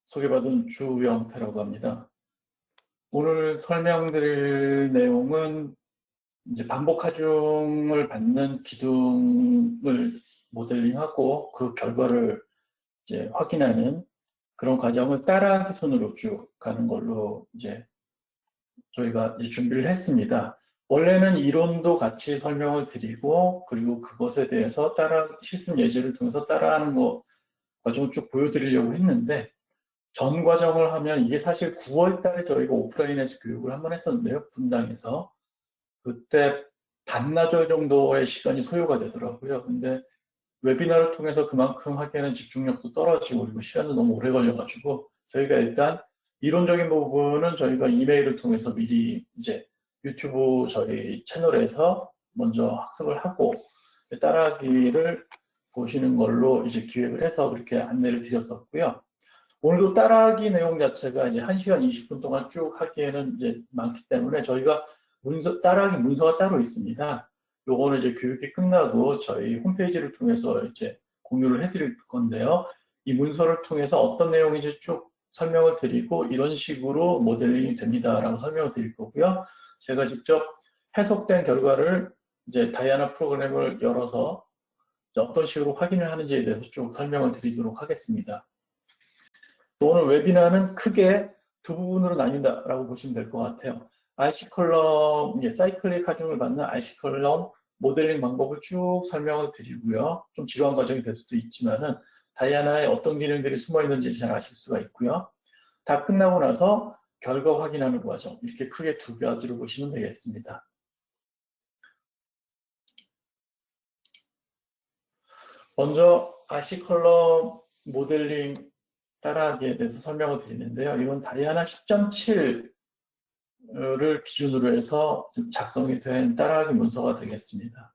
소개받은 주영태라고 합니다. 오늘 설명드릴 내용은 이제 반복 하중을 받는 기둥을 모델링하고 그 결과를 이제 확인하는 그런 과정을 따라하기 순으로 쭉 가는 걸로 이제 저희가 이제 준비를 했습니다. 원래는 이론도 같이 설명을 드리고 그리고 그것에 대해서 실습 예제를 통해서 따라하는 거 과정을 쭉 보여드리려고 했는데 전 과정을 하면 이게 사실 9월 달에 저희가 오프라인에서 교육을 한번 했었는데요. 분당에서. 그때 반나절 정도의 시간이 소요가 되더라고요. 근데 웨비나를 통해서 그만큼 하기에는 집중력도 떨어지고 그리고 시간도 너무 오래 걸려가지고 저희가 일단 이론적인 부분은 저희가 이메일을 통해서 미리 이제 유튜브 저희 채널에서 먼저 학습을 하고 따라하기를 보시는 걸로 이제 기획을 해서 그렇게 안내를 드렸었고요. 오늘도 따라하기 내용 자체가 이제 1시간 20분 동안 쭉 하기에는 이제 많기 때문에 저희가 따라하기 문서가 따로 있습니다. 요거는 이제 교육이 끝나고 저희 홈페이지를 통해서 이제 공유를 해드릴 건데요. 이 문서를 통해서 어떤 내용인지 쭉 설명을 드리고 이런 식으로 모델링이 됩니다라고 설명을 드릴 거고요. 제가 직접 해석된 결과를 이제 다이아나 프로그램을 열어서 어떤 식으로 확인을 하는지에 대해서 쭉 설명을 드리도록 하겠습니다. 오늘 웨비나는 크게 두 부분으로 나뉜다라고 보시면 될 것 같아요. RC 컬럼, 사이클릭 하중을 받는 RC 컬럼 모델링 방법을 쭉 설명을 드리고요. 좀 지루한 과정이 될 수도 있지만은 다이아나에 어떤 기능들이 숨어 있는지 잘 아실 수가 있고요. 다 끝나고 나서 결과 확인하는 과정, 이렇게 크게 두 가지로 보시면 되겠습니다. 먼저 RC 컬럼 모델링 따라하기에 대해서 설명을 드리는데요. 이건 다이아나 10.7를 기준으로 해서 작성이 된 따라하기 문서가 되겠습니다.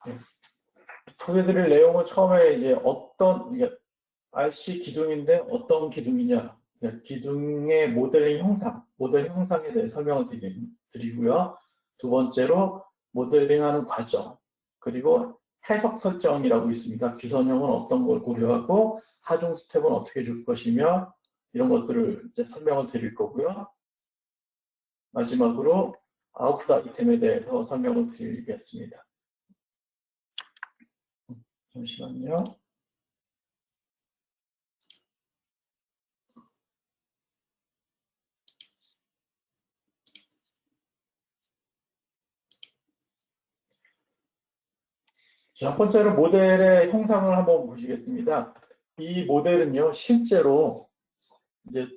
네. 소개드릴 내용은 처음에 이제 RC 기둥인데 어떤 기둥이냐, 기둥의 모델링 형상, 모델 형상에 대해 설명을 드리고요. 두 번째로 모델링하는 과정, 그리고 해석 설정이라고 있습니다. 비선형은 어떤 걸 고려하고 하중 스텝은 어떻게 줄 것이며 이런 것들을 이제 설명을 드릴 거고요. 마지막으로 아웃풋 아이템에 대해서 설명을 드리겠습니다. 잠시만요. 첫 번째로 모델의 형상을 한번 보시겠습니다. 이 모델은요, 실제로 이제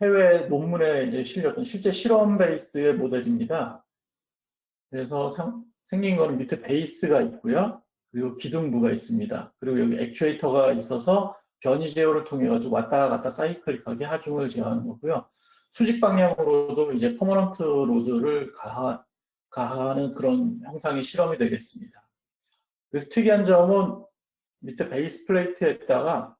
해외 논문에 이제 실렸던 실제 실험 베이스의 모델입니다. 그래서 생긴 거는 밑에 베이스가 있고요. 그리고 기둥부가 있습니다. 그리고 여기 액추에이터가 있어서 변이 제어를 통해 가지고 왔다 갔다 사이클릭하게 하중을 제어하는 거고요. 수직 방향으로도 이제 퍼머넌트 로드를 가하는 그런 형상이 실험이 되겠습니다. 그래서 특이한 점은 밑에 베이스 플레이트에다가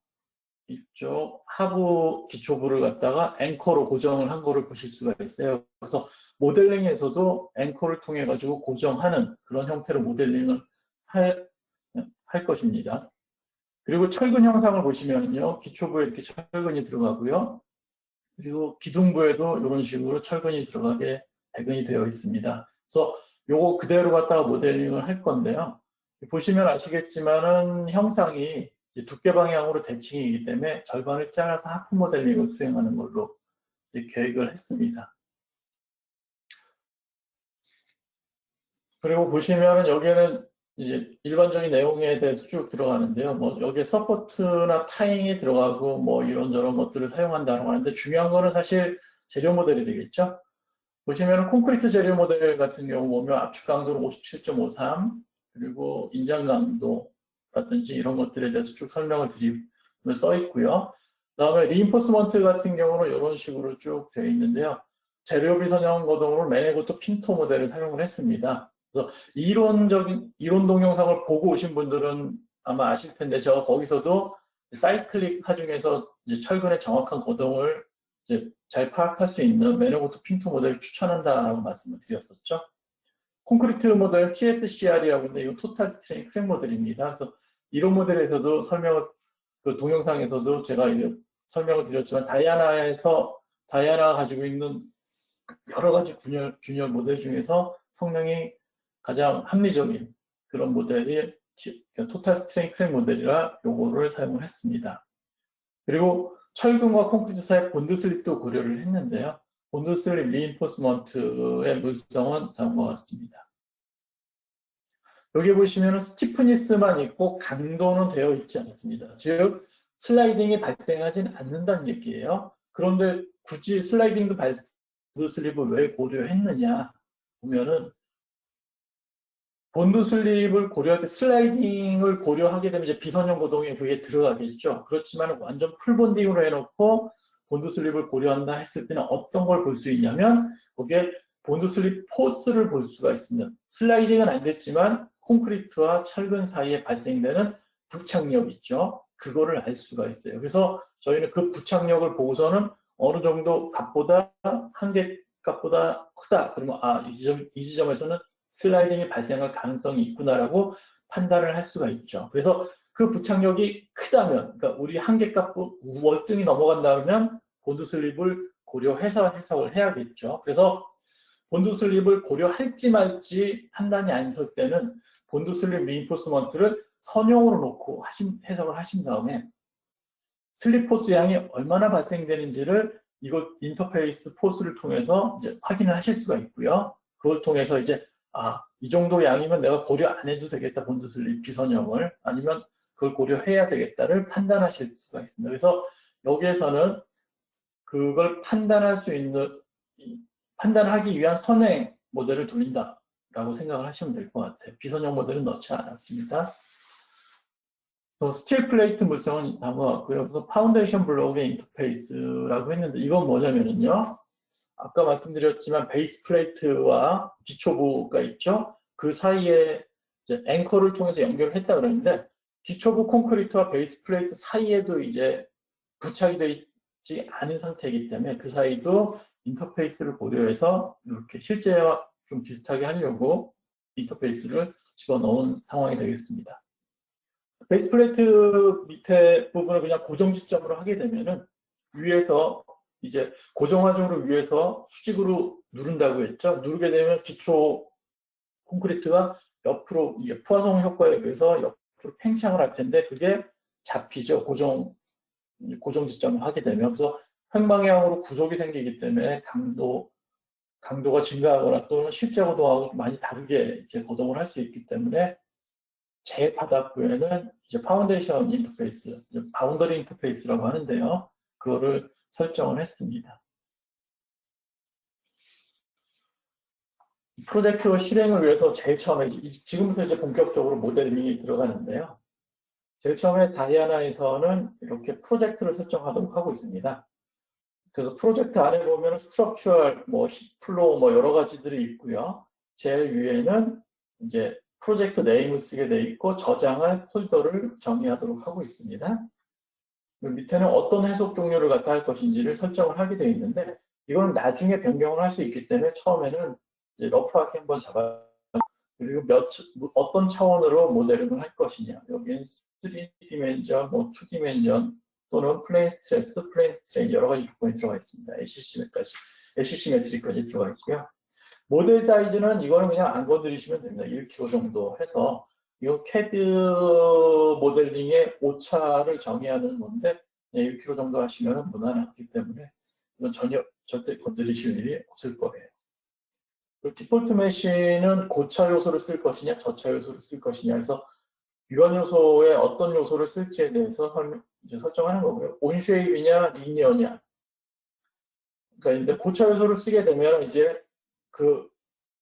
이쪽 하부 기초부를 갖다가 앵커로 고정을 한 거를 보실 수가 있어요. 그래서 모델링에서도 앵커를 통해 가지고 고정하는 그런 형태로 모델링을 할 것입니다. 그리고 철근 형상을 보시면요, 기초부에 이렇게 철근이 들어가고요. 그리고 기둥부에도 이런 식으로 철근이 들어가게 배근이 되어 있습니다. 그래서 요거 그대로 갖다가 모델링을 할 건데요. 보시면 아시겠지만은 형상이 두께 방향으로 대칭이기 때문에 절반을 잘라서 하프 모델링을 수행하는 걸로 계획을 했습니다. 그리고 보시면은 여기에는 이제 일반적인 내용에 대해서 쭉 들어가는데요. 뭐 여기에 서포트나 타잉이 들어가고 뭐 이런저런 것들을 사용한다고 하는데 중요한 거는 사실 재료 모델이 되겠죠. 보시면은 콘크리트 재료 모델 같은 경우 보면 압축 강도는 57.53 그리고 인장 강도라든지 이런 것들에 대해서 쭉 설명을 드리면 써 있고요. 그다음에 리인포스먼트 같은 경우는 이런 식으로 쭉 되어 있는데요. 재료 비선형 거동으로 맨해고토 핀토 모델을 사용을 했습니다. 그래서 이론 동영상을 보고 오신 분들은 아마 아실 텐데 제가 거기서도 사이클릭 하중에서 이제 철근의 정확한 거동을 이제 잘 파악할 수 있는 맨해고토 핀토 모델을 추천한다라고 말씀을 드렸었죠. 콘크리트 모델 TSCR이라고 하는데 이거 토탈 스트레인 크랙 모델입니다. 그래서 이론 모델에서도 설명을 그 동영상에서도 제가 설명을 드렸지만 다이아나가 가지고 있는 여러 가지 균열 모델 중에서 성능이 가장 합리적인 그런 모델이 토탈 스트렝스 크랙 모델이라 요거를 사용을 했습니다. 그리고 철근과 콘크리트 사이 본드 슬립도 고려를 했는데요. 본드 슬립 리인포스먼트의 물성은 다음과 같습니다. 여기 보시면 스티프니스만 있고 강도는 되어 있지 않습니다. 즉 슬라이딩이 발생하지는 않는다는 얘기예요. 그런데 굳이 슬라이딩도 본드 슬립을 왜 고려했느냐 보면은 본드 슬립을 고려할 때 슬라이딩을 고려하게 되면 이제 비선형 고동에 그게 들어가겠죠. 그렇지만 완전 풀본딩으로 해놓고 본드 슬립을 고려한다 했을 때는 어떤 걸 볼 수 있냐면 거기에 본드 슬립 포스를 볼 수가 있습니다. 슬라이딩은 안 됐지만 콘크리트와 철근 사이에 발생되는 부착력 있죠. 그거를 알 수가 있어요. 그래서 저희는 그 부착력을 보고서는 어느 정도 값보다 한계 값보다 크다. 그러면 이 지점에서는 슬라이딩이 발생할 가능성이 있구나라고 판단을 할 수가 있죠. 그래서 그 부착력이 크다면, 그러니까 우리 한계값 월등히 넘어간다 그러면 본드 슬립을 고려해서 해석을 해야겠죠. 그래서 본드 슬립을 고려할지 말지 판단이 안 설 때는 본드 슬립 리인포스먼트를 선형으로 놓고 해석을 하신 다음에 슬립 포스 양이 얼마나 발생되는지를 이걸 인터페이스 포스를 통해서 이제 확인을 하실 수가 있고요. 그걸 통해서 이제 이 정도 양이면 내가 고려 안 해도 되겠다, 본드 슬립 비선형을. 아니면 그걸 고려해야 되겠다를 판단하실 수가 있습니다. 그래서 여기에서는 그걸 판단하기 위한 선행 모델을 돌린다라고 생각을 하시면 될 것 같아요. 비선형 모델은 넣지 않았습니다. 스틸 플레이트 물성은 남아왔고요. 그래서 파운데이션 블록의 인터페이스라고 했는데 이건 뭐냐면요. 아까 말씀드렸지만 베이스 플레이트와 기초부가 있죠. 그 사이에 이제 앵커를 통해서 연결을 했다 그러는데 기초부 콘크리트와 베이스 플레이트 사이에도 이제 부착이 되어 있지 않은 상태이기 때문에 그 사이도 인터페이스를 고려해서 이렇게 실제와 좀 비슷하게 하려고 인터페이스를 집어넣은 상황이 되겠습니다. 베이스 플레이트 밑에 부분을 그냥 고정 지점으로 하게 되면은 위에서 이제 고정화종으로 위에서 수직으로 누른다고 했죠. 누르게 되면 기초 콘크리트가 옆으로 포화송 효과에 의해서 옆으로 팽창을 할 텐데 그게 잡히죠. 고정 지점을 하게 되면. 그래서 횡방향으로 구속이 생기기 때문에 강도가 증가하거나 또는 실제 고동하고 많이 다르게 이제 고동을 할 수 있기 때문에 제일 바닥부에는 이제 파운데이션 인터페이스, 바운더리 인터페이스라고 하는데요. 그거를 설정을 했습니다. 프로젝트 실행을 위해서 제일 처음에 지금부터 이제 본격적으로 모델링이 들어가는데요. 제일 처음에 다이아나에서는 이렇게 프로젝트를 설정하도록 하고 있습니다. 그래서 프로젝트 안에 보면 스트럭처럴, 히플로우 여러 가지들이 있고요. 제일 위에는 이제 프로젝트 네임을 쓰게 돼 있고 저장할 폴더를 정의하도록 하고 있습니다. 밑에는 어떤 해석 종류를 갖다 할 것인지를 설정을 하게 되어 있는데 이건 나중에 변경을 할 수 있기 때문에 처음에는 이제 러프하게 한번 잡아 그리고 어떤 차원으로 모델링을 할 것이냐. 여기는 3디멘전, 2디멘전 또는 플레인 스트레스, 플레인 스트레인 여러 가지 조건이 들어가 있습니다. LCC 매트리까지 들어가 있고요. 모델 사이즈는 이거는 그냥 안 건드리시면 됩니다. 1kg 정도 해서 이거 캐드 모델링의 오차를 정의하는 건데 1kg 정도 하시면 무난하기 때문에 이건 절대 건드리실 일이 없을 거예요. 디폴트 메쉬는 고차 요소를 쓸 것이냐 저차 요소를 쓸 것이냐 해서 유한 요소에 어떤 요소를 쓸지에 대해서 설정하는 거고요. 온쉐입이냐 리니어냐. 그러니까 고차 요소를 쓰게 되면 이제 그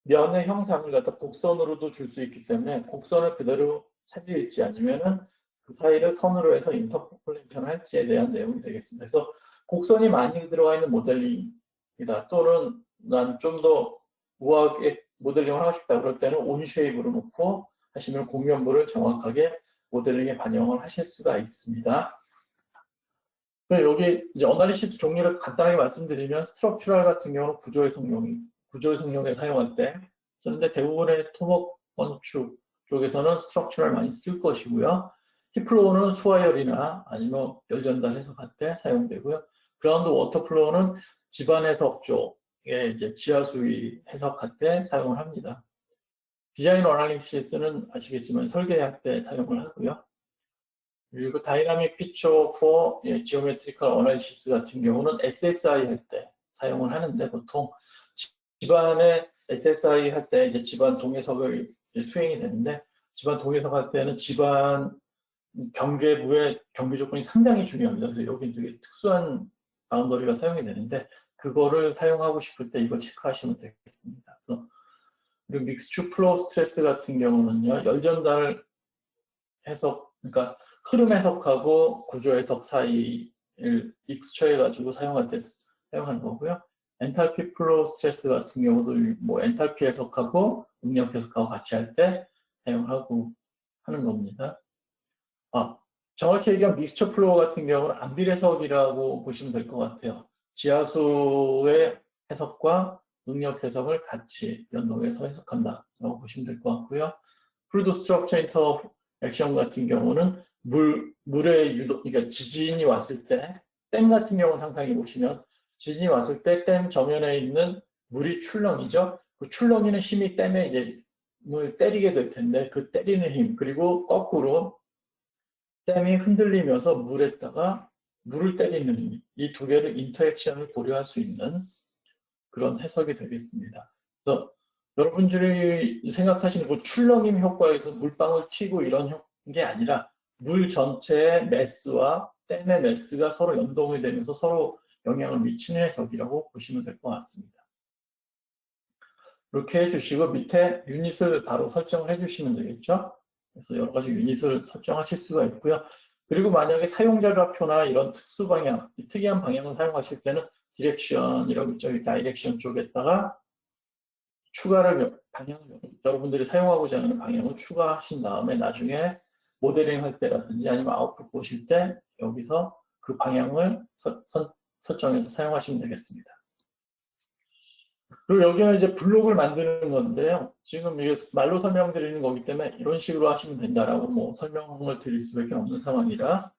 면의 형상을 갖다 곡선으로도 줄 수 있기 때문에 곡선을 그대로 살릴지 아니면은 그 사이를 선으로 해서 인터폴레이션을 할지에 대한 내용이 되겠습니다. 그래서 곡선이 많이 들어가 있는 모델링이다. 또는 난 좀 더 우아하게 모델링을 하고 싶다. 그럴 때는 온쉐입으로 놓고 하시면 곡면부를 정확하게 모델링에 반영을 하실 수가 있습니다. 여기 이제 어나리시스 종류를 간단하게 말씀드리면 스트럭처럴 같은 경우는 구조의 성능에 사용할 때 쓰는데 대부분의 토목 건축 쪽에서는 스트럭처럴 많이 쓸 것이고요. 힙플로우는 수화열이나 아니면 열전달 해석할 때 사용되고요. 그라운드 워터플로우는 집안 해석 쪽에 이제 지하 수위 해석할 때 사용을 합니다. 디자인 어널리시스는 아시겠지만 설계할 때 사용을 하고요. 그리고 다이나믹 피처 포 지오메트리컬 어널리시스 같은 경우는 SSI 할 때 사용을 하는데 보통 집안에 SSI 할 때 이제 집안 동해석을 수행이 되는데 집안 동해석 할 때는 집안 경계부의 경계 조건이 상당히 중요합니다. 그래서 여기 되게 특수한 바운더리가 사용이 되는데 그거를 사용하고 싶을 때 이거 체크하시면 되겠습니다. 그래서 그리고 믹스추 플로우 스트레스 같은 경우는요, 열전달 해석, 그러니까 흐름 해석하고 구조 해석 사이를 익스처해가지고 사용할 때 사용하는 거고요. 엔탈피 플로우 스트레스 같은 경우도 뭐 엔탈피 해석하고 응력 해석하고 같이 할 때 사용하고 하는 겁니다. 정확히 얘기하면 믹스처 플로우 같은 경우는 암빌 해석이라고 보시면 될 것 같아요. 지하수의 해석과 응력 해석을 같이 연동해서 해석한다라고 보시면 될 것 같고요. 플루이드 스트럭처 인터액션 같은 경우는 물의 유도, 그러니까 지진이 왔을 때, 댐 같은 경우 상상해 보시면 지진이 왔을 때 댐 저면에 있는 물이 출렁이죠. 그 출렁이는 힘이 댐에 이제 물 때리게 될 텐데 그 때리는 힘 그리고 거꾸로 댐이 흔들리면서 물에다가 물을 때리는 힘, 이 두 개를 인터액션을 고려할 수 있는 그런 해석이 되겠습니다. 그래서 여러분들이 생각하시는 그 출렁임 효과에서 물방울 튀고 이런 게 아니라 물 전체의 매스와 댐의 매스가 서로 연동이 되면서 서로 영향을 미치는 해석이라고 보시면 될 것 같습니다. 이렇게 해주시고 밑에 유닛을 바로 설정을 해주시면 되겠죠. 그래서 여러 가지 유닛을 설정하실 수가 있고요. 그리고 만약에 사용자 좌표나 이런 특수 방향, 특이한 방향을 사용하실 때는 디렉션이라고 있죠. 다이렉션 쪽에다가 추가를 방향을 여러분들이 사용하고자 하는 방향을 추가하신 다음에 나중에 모델링 할 때라든지 아니면 아웃풋 보실 때 여기서 그 방향을 설정해서 사용하시면 되겠습니다. 그리고 여기는 이제 블록을 만드는 건데요. 지금 이게 말로 설명드리는 거기 때문에 이런 식으로 하시면 된다라고 뭐 설명을 드릴 수밖에 없는 상황이라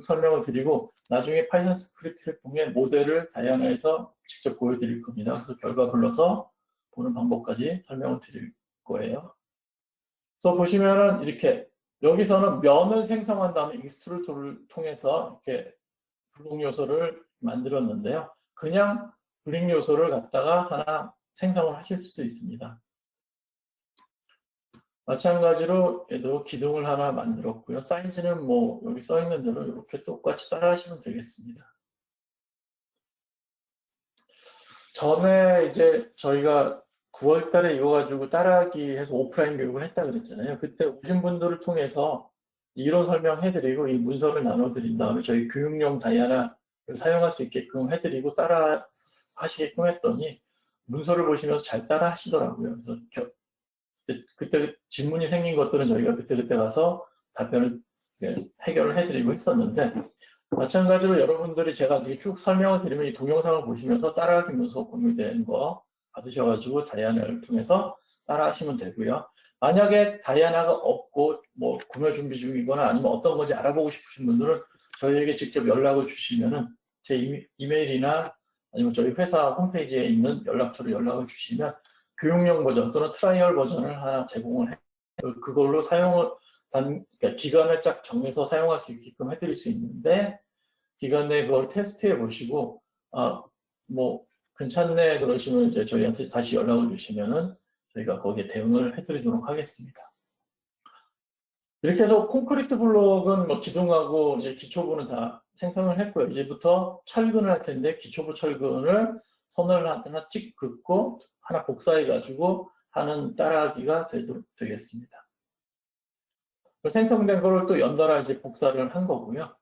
설명을 드리고 나중에 파이썬 스크립트를 통해 모델을 다이아나에서 직접 보여드릴 겁니다. 그래서 결과 불러서 보는 방법까지 설명을 드릴 거예요. 그래서 보시면은 이렇게 여기서는 면을 생성한 다음에 익스트루드를 통해서 이렇게 블록 요소를 만들었는데요. 그냥 블록 요소를 갖다가 하나 생성을 하실 수도 있습니다. 마찬가지로 얘도 기둥을 하나 만들었고요. 사이즈는 뭐 여기 써 있는 대로 이렇게 똑같이 따라 하시면 되겠습니다. 전에 이제 저희가 9월 달에 이거 가지고 따라하기 해서 오프라인 교육을 했다 그랬잖아요. 그때 오신 분들을 통해서 이론 설명해드리고 이 문서를 나눠드린 다음에 저희 교육용 다이아나를 사용할 수 있게끔 해드리고 따라 하시게끔 했더니 문서를 보시면서 잘 따라 하시더라고요. 그래서 그때 질문이 생긴 것들은 저희가 그때 가서 답변을 해결을 해드리고 했었는데 마찬가지로 여러분들이 제가 이렇게 쭉 설명을 드리면 이 동영상을 보시면서 따라하기 문서 공유된 거 받으셔가지고 다이아나를 통해서 따라하시면 되고요. 만약에 다이아나가 없고 뭐 구매 준비 중이거나 아니면 어떤 건지 알아보고 싶으신 분들은 저희에게 직접 연락을 주시면은 제 이메일이나 아니면 저희 회사 홈페이지에 있는 연락처로 연락을 주시면 교육용 버전 또는 트라이얼 버전을 하나 제공을 해요. 그걸로 사용을 그러니까 기간을 쫙 정해서 사용할 수 있게끔 해드릴 수 있는데 기간 내에 그걸 테스트해 보시고 뭐 괜찮네 그러시면 이제 저희한테 다시 연락을 주시면은 저희가 거기에 대응을 해드리도록 하겠습니다. 이렇게 해서 콘크리트 블록은 뭐 기둥하고 이제 기초부는 다 생성을 했고요. 이제부터 철근을 할 텐데 기초부 철근을 선을 하나 찍 긋고 하나 복사해 가지고 하는 따라하기가 되겠습니다. 생성된 거를 또 연달아 이제 복사를 한 거고요.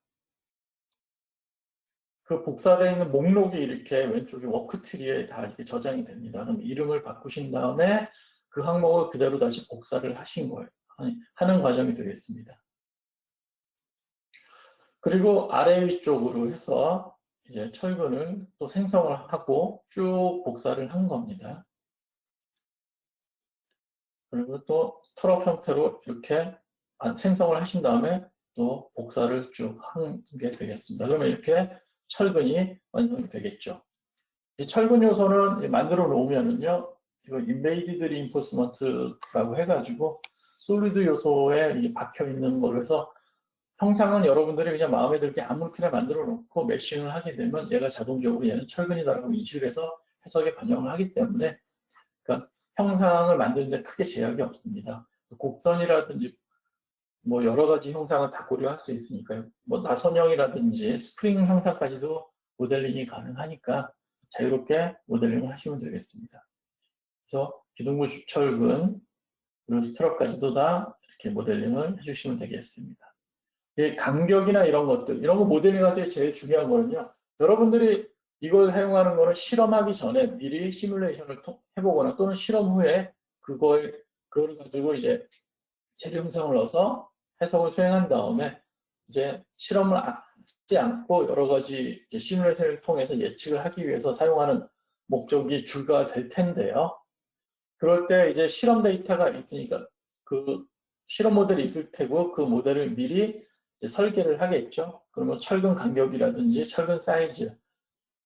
그 복사되어 있는 목록이 이렇게 왼쪽에 워크트리에 다 이렇게 저장이 됩니다. 그럼 이름을 바꾸신 다음에 그 항목을 그대로 다시 복사를 하신 거예요. 하는 과정이 되겠습니다. 그리고 아래 위쪽으로 해서 이제 철근을 또 생성을 하고 쭉 복사를 한 겁니다. 그리고 또 스트럽 형태로 이렇게 생성을 하신 다음에 또 복사를 쭉 하게 되겠습니다. 그러면 이렇게 철근이 완성이 되겠죠. 이 철근 요소는 만들어 놓으면은요, 이거 인베이디드 리인포스먼트라고 해가지고 솔리드 요소에 이게 박혀 있는 걸로 해서 형상은 여러분들이 그냥 마음에 들게 아무렇게나 만들어 놓고 메싱을 하게 되면 얘가 자동적으로 얘는 철근이다라고 인식을 해서 해석에 반영을 하기 때문에 그러니까 형상을 만드는데 크게 제약이 없습니다. 곡선이라든지 뭐 여러 가지 형상을 다 고려할 수 있으니까요. 뭐 나선형이라든지 스프링 형상까지도 모델링이 가능하니까 자유롭게 모델링을 하시면 되겠습니다. 그래서 기둥부 철근 그리고 스트럭까지도 다 이렇게 모델링을 해주시면 되겠습니다. 이 간격이나 이런 것들, 이런 거 모델링 할 때 제일 중요한 거는요. 여러분들이 이걸 사용하는 거는 실험하기 전에 미리 시뮬레이션을 해보거나 또는 실험 후에 그걸 가지고 이제 재료 형상을 넣어서 해석을 수행한 다음에 이제 실험을 하지 않고 여러 가지 시뮬레이션을 통해서 예측을 하기 위해서 사용하는 목적이 주가 될 텐데요. 그럴 때 이제 실험 데이터가 있으니까 그 실험 모델이 있을 테고 그 모델을 미리 설계를 하겠죠. 그러면 철근 간격이라든지 철근 사이즈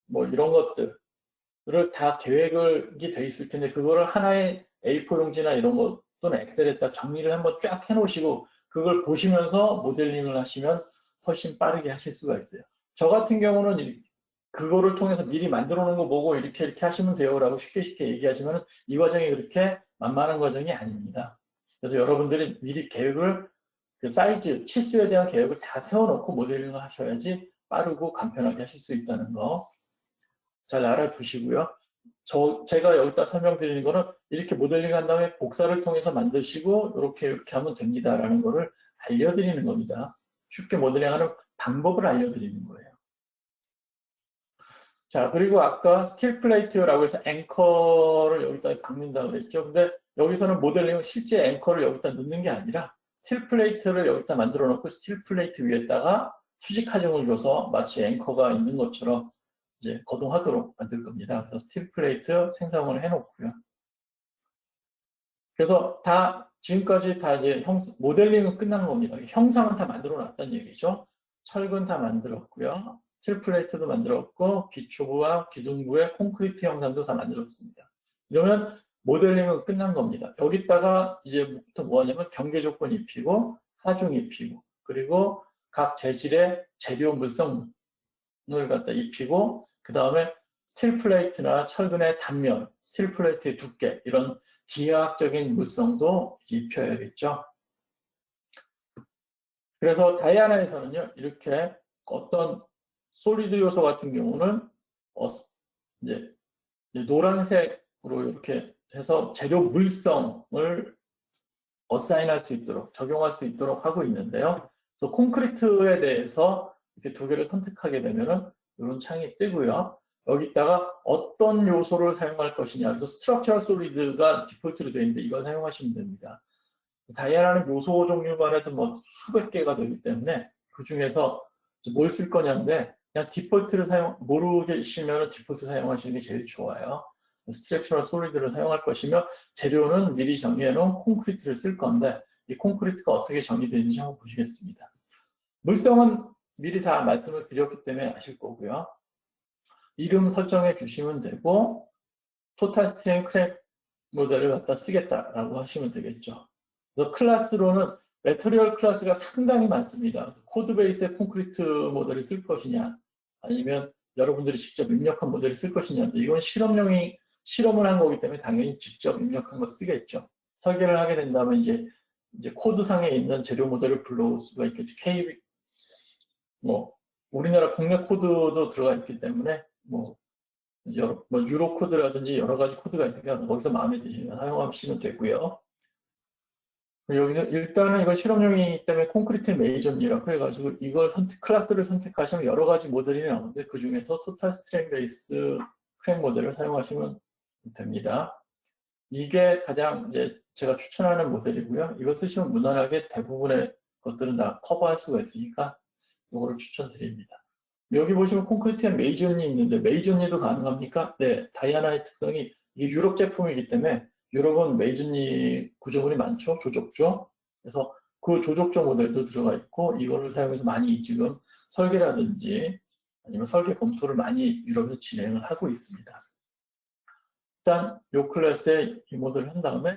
뭐 이런 것들을 다 계획이 돼 있을 텐데 그거를 하나의 A4 용지나 이런 거 또는 엑셀에다 정리를 한번 쫙 해놓으시고 그걸 보시면서 모델링을 하시면 훨씬 빠르게 하실 수가 있어요. 저 같은 경우는 그거를 통해서 미리 만들어 놓은 거 보고 이렇게 하시면 돼요 라고 쉽게 얘기하지만 이 과정이 그렇게 만만한 과정이 아닙니다. 그래서 여러분들이 미리 계획을 그 사이즈, 치수에 대한 계획을 다 세워놓고 모델링을 하셔야지 빠르고 간편하게 하실 수 있다는 거 잘 알아두시고요. 제가 여기다 설명드리는 거는 이렇게 모델링 한 다음에 복사를 통해서 만드시고 이렇게 하면 됩니다라는 거를 알려드리는 겁니다. 쉽게 모델링하는 방법을 알려드리는 거예요. 자, 그리고 아까 스틸 플레이트라고 해서 앵커를 여기다 박는다고 그랬죠. 근데 여기서는 모델링은 실제 앵커를 여기다 넣는 게 아니라 스틸 플레이트를 여기다 만들어 놓고 스틸 플레이트 위에다가 수직 하중을 줘서 마치 앵커가 있는 것처럼 이제 거동하도록 만들 겁니다. 그래서 스틸 플레이트 생성을 해놓고요. 그래서 지금까지 다 이제 모델링은 끝난 겁니다. 형상은 다 만들어 놨다는 얘기죠. 철근 다 만들었고요. 스틸 플레이트도 만들었고 기초부와 기둥부의 콘크리트 형상도 다 만들었습니다. 이러면 모델링은 끝난 겁니다. 여기다가 이제부터 뭐 하냐면 경계 조건 입히고 하중 입히고 그리고 각 재질의 재료 물성을 갖다 입히고 그 다음에 스틸 플레이트나 철근의 단면, 스틸 플레이트의 두께 이런 기하학적인 물성도 입혀야겠죠. 그래서 다이아나에서는요, 이렇게 어떤 솔리드 요소 같은 경우는 이제 노란색으로 이렇게 해서 재료 물성을 어사인할 수 있도록 적용할 수 있도록 하고 있는데요. 그래서 콘크리트에 대해서 이렇게 두 개를 선택하게 되면은 이런 창이 뜨고요. 여기다가 어떤 요소를 사용할 것이냐. 그래서 스트럭처럴 솔리드가 디폴트로 되어 있는데 이걸 사용하시면 됩니다. 다이아나는 요소 종류만 해도 뭐 수백 개가 되기 때문에 그 중에서 뭘 쓸 거냐인데 그냥 디폴트를 모르시면 디폴트 사용하시는 게 제일 좋아요. 스트럭처럴 솔리드를 사용할 것이며 재료는 미리 정리해 놓은 콘크리트를 쓸 건데 이 콘크리트가 어떻게 정리되는지 한번 보시겠습니다. 물성은 미리 다 말씀을 드렸기 때문에 아실 거고요. 이름 설정해 주시면 되고 토탈 스트렝 크랙 모델을 갖다 쓰겠다라고 하시면 되겠죠. 그래서 클래스로는 매터리얼 클래스가 상당히 많습니다. 코드 베이스의 콘크리트 모델을 쓸 것이냐 아니면 여러분들이 직접 입력한 모델을 쓸 것이냐인데 이건 실험을 한 거기 때문에 당연히 직접 입력한 거 쓰겠죠. 설계를 하게 된다면 이제 코드상에 있는 재료 모델을 불러올 수가 있겠죠. 우리나라 국내 코드도 들어가 있기 때문에 유로 코드라든지 여러 가지 코드가 있으니까 거기서 마음에 드시면 사용하시면 되고요. 여기서 일단은 이건 실험용이기 때문에 콘크리트 메이저니라고 해가지고 이걸 클래스를 선택하시면 여러 가지 모델이 나오는데 그 중에서 토탈 스트렝 베이스 크랙 모델을 사용하시면 됩니다. 이게 가장 이제 제가 추천하는 모델이고요. 이거 쓰시면 무난하게 대부분의 것들은 다 커버할 수가 있으니까 이거를 추천드립니다. 여기 보시면 콘크리트에 메이저니 있는데 메이저니도 가능합니까? 네, 다이아나의 특성이 이게 유럽 제품이기 때문에 유럽은 메이저니 구조물이 많죠, 조족죠. 그래서 그 조족조 모델도 들어가 있고 이거를 사용해서 많이 지금 설계라든지 아니면 설계 검토를 많이 유럽에서 진행을 하고 있습니다. 일단 이 클래스에 이 모델을 한 다음에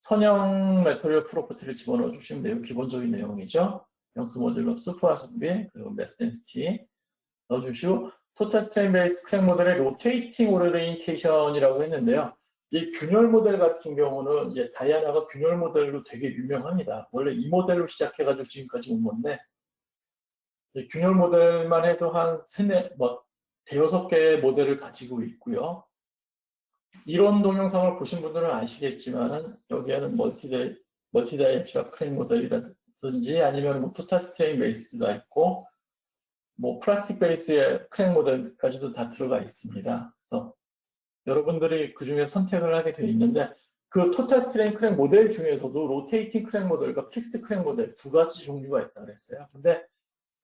선형 매터리얼 프로퍼티를 집어넣어 주시면 돼요. 기본적인 내용이죠. 영수 모듈러스, 포화 성비, 그리고 매스 덴시티 넣어주시고 토탈 스트레인 베이스 크랙 모델의 로테이팅 오리엔테이션이라고 했는데요. 이 균열 모델 같은 경우는 이제 다이아나가 균열 모델로 되게 유명합니다. 원래 이 모델로 시작해가지고 지금까지 온 건데 균열 모델만 해도 한 대여섯 개의 모델을 가지고 있고요. 이론 동영상을 보신 분들은 아시겠지만은 여기에는 멀티다이렉tional 크랙 모델이라든지 아니면 뭐 토탈 스트레인 베이스가 있고 뭐 플라스틱 베이스의 크랙 모델까지도 다 들어가 있습니다. 그래서 여러분들이 그 중에 선택을 하게 되어 있는데 그 토탈 스트레인 크랙 모델 중에서도 로테이팅 크랙 모델과 픽스드 크랙 모델 두 가지 종류가 있다고 그랬어요. 근데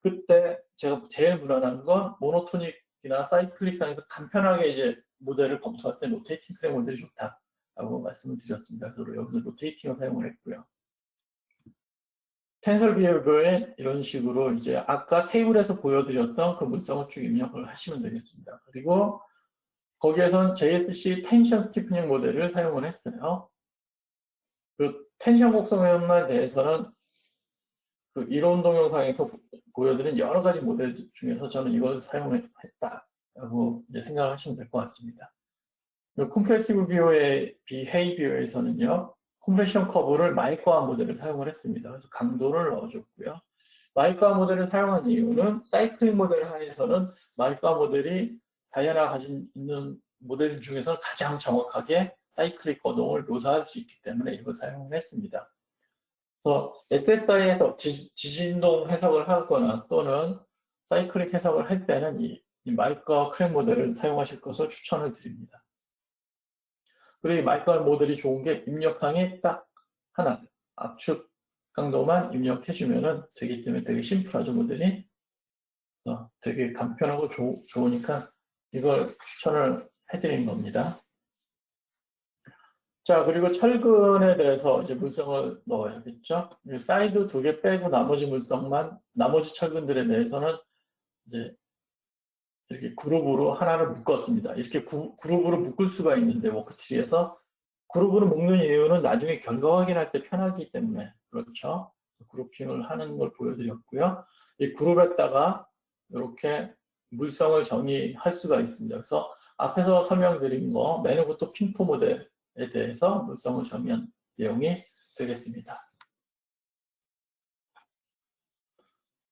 그때 제가 제일 불안한 건 모노토닉이나 사이클릭상에서 간편하게 이제 모델을 검토할 때 로테이팅 크랙 모델이 좋다라고 말씀을 드렸습니다. 그래서 여기서 로테이팅을 사용을 했고요. 텐설 비헤비어에 이런 식으로 이제 아까 테이블에서 보여드렸던 그 물성을 쭉 입력을 하시면 되겠습니다. 그리고 거기에선 JSC 텐션 스티프닝 모델을 사용을 했어요. 그 텐션 곡선에 대해서는 그 이론 동영상에서 보여드린 여러 가지 모델 중에서 저는 이걸 사용했다라고 이제 생각을 하시면 될 것 같습니다. 컴프레시브 비헤이비어에서는요, 컴프레션 커브를 마이크화 모델을 사용을 했습니다. 그래서 강도를 넣어줬고요. 마이크화 모델을 사용한 이유는 사이클링 모델 하에서는 마이크화 모델이 다이아나가 가진 있는 모델 중에서 가장 정확하게 사이클릭 거동을 묘사할 수 있기 때문에 이걸 사용을 했습니다. 그래서 SSI에서 지진동 해석을 하거나 또는 사이클릭 해석을 할 때는 이 마이크화 크랙 모델을 사용하실 것을 추천을 드립니다. 그리고 이 마이크화 모델이 좋은 게 입력항이 딱 하나, 압축 강도만 입력해주면 되기 때문에 되게 심플하죠, 모델이. 되게 간편하고 좋으니까 이걸 추천을 해드린 겁니다. 자, 그리고 철근에 대해서 이제 물성을 넣어야겠죠. 사이드 2개 빼고 나머지 물성만, 나머지 철근들에 대해서는 이제 이렇게 그룹으로 하나를 묶었습니다. 이렇게 그룹으로 묶을 수가 있는데, 워크트리에서 그룹으로 묶는 이유는 나중에 결과 확인할 때 편하기 때문에 그렇죠. 그룹핑을 하는 걸 보여드렸고요. 이 그룹에다가 이렇게 물성을 정의할 수가 있습니다. 그래서 앞에서 설명드린 거 매너부터 핀포 모델에 대해서 물성을 정의한 내용이 되겠습니다.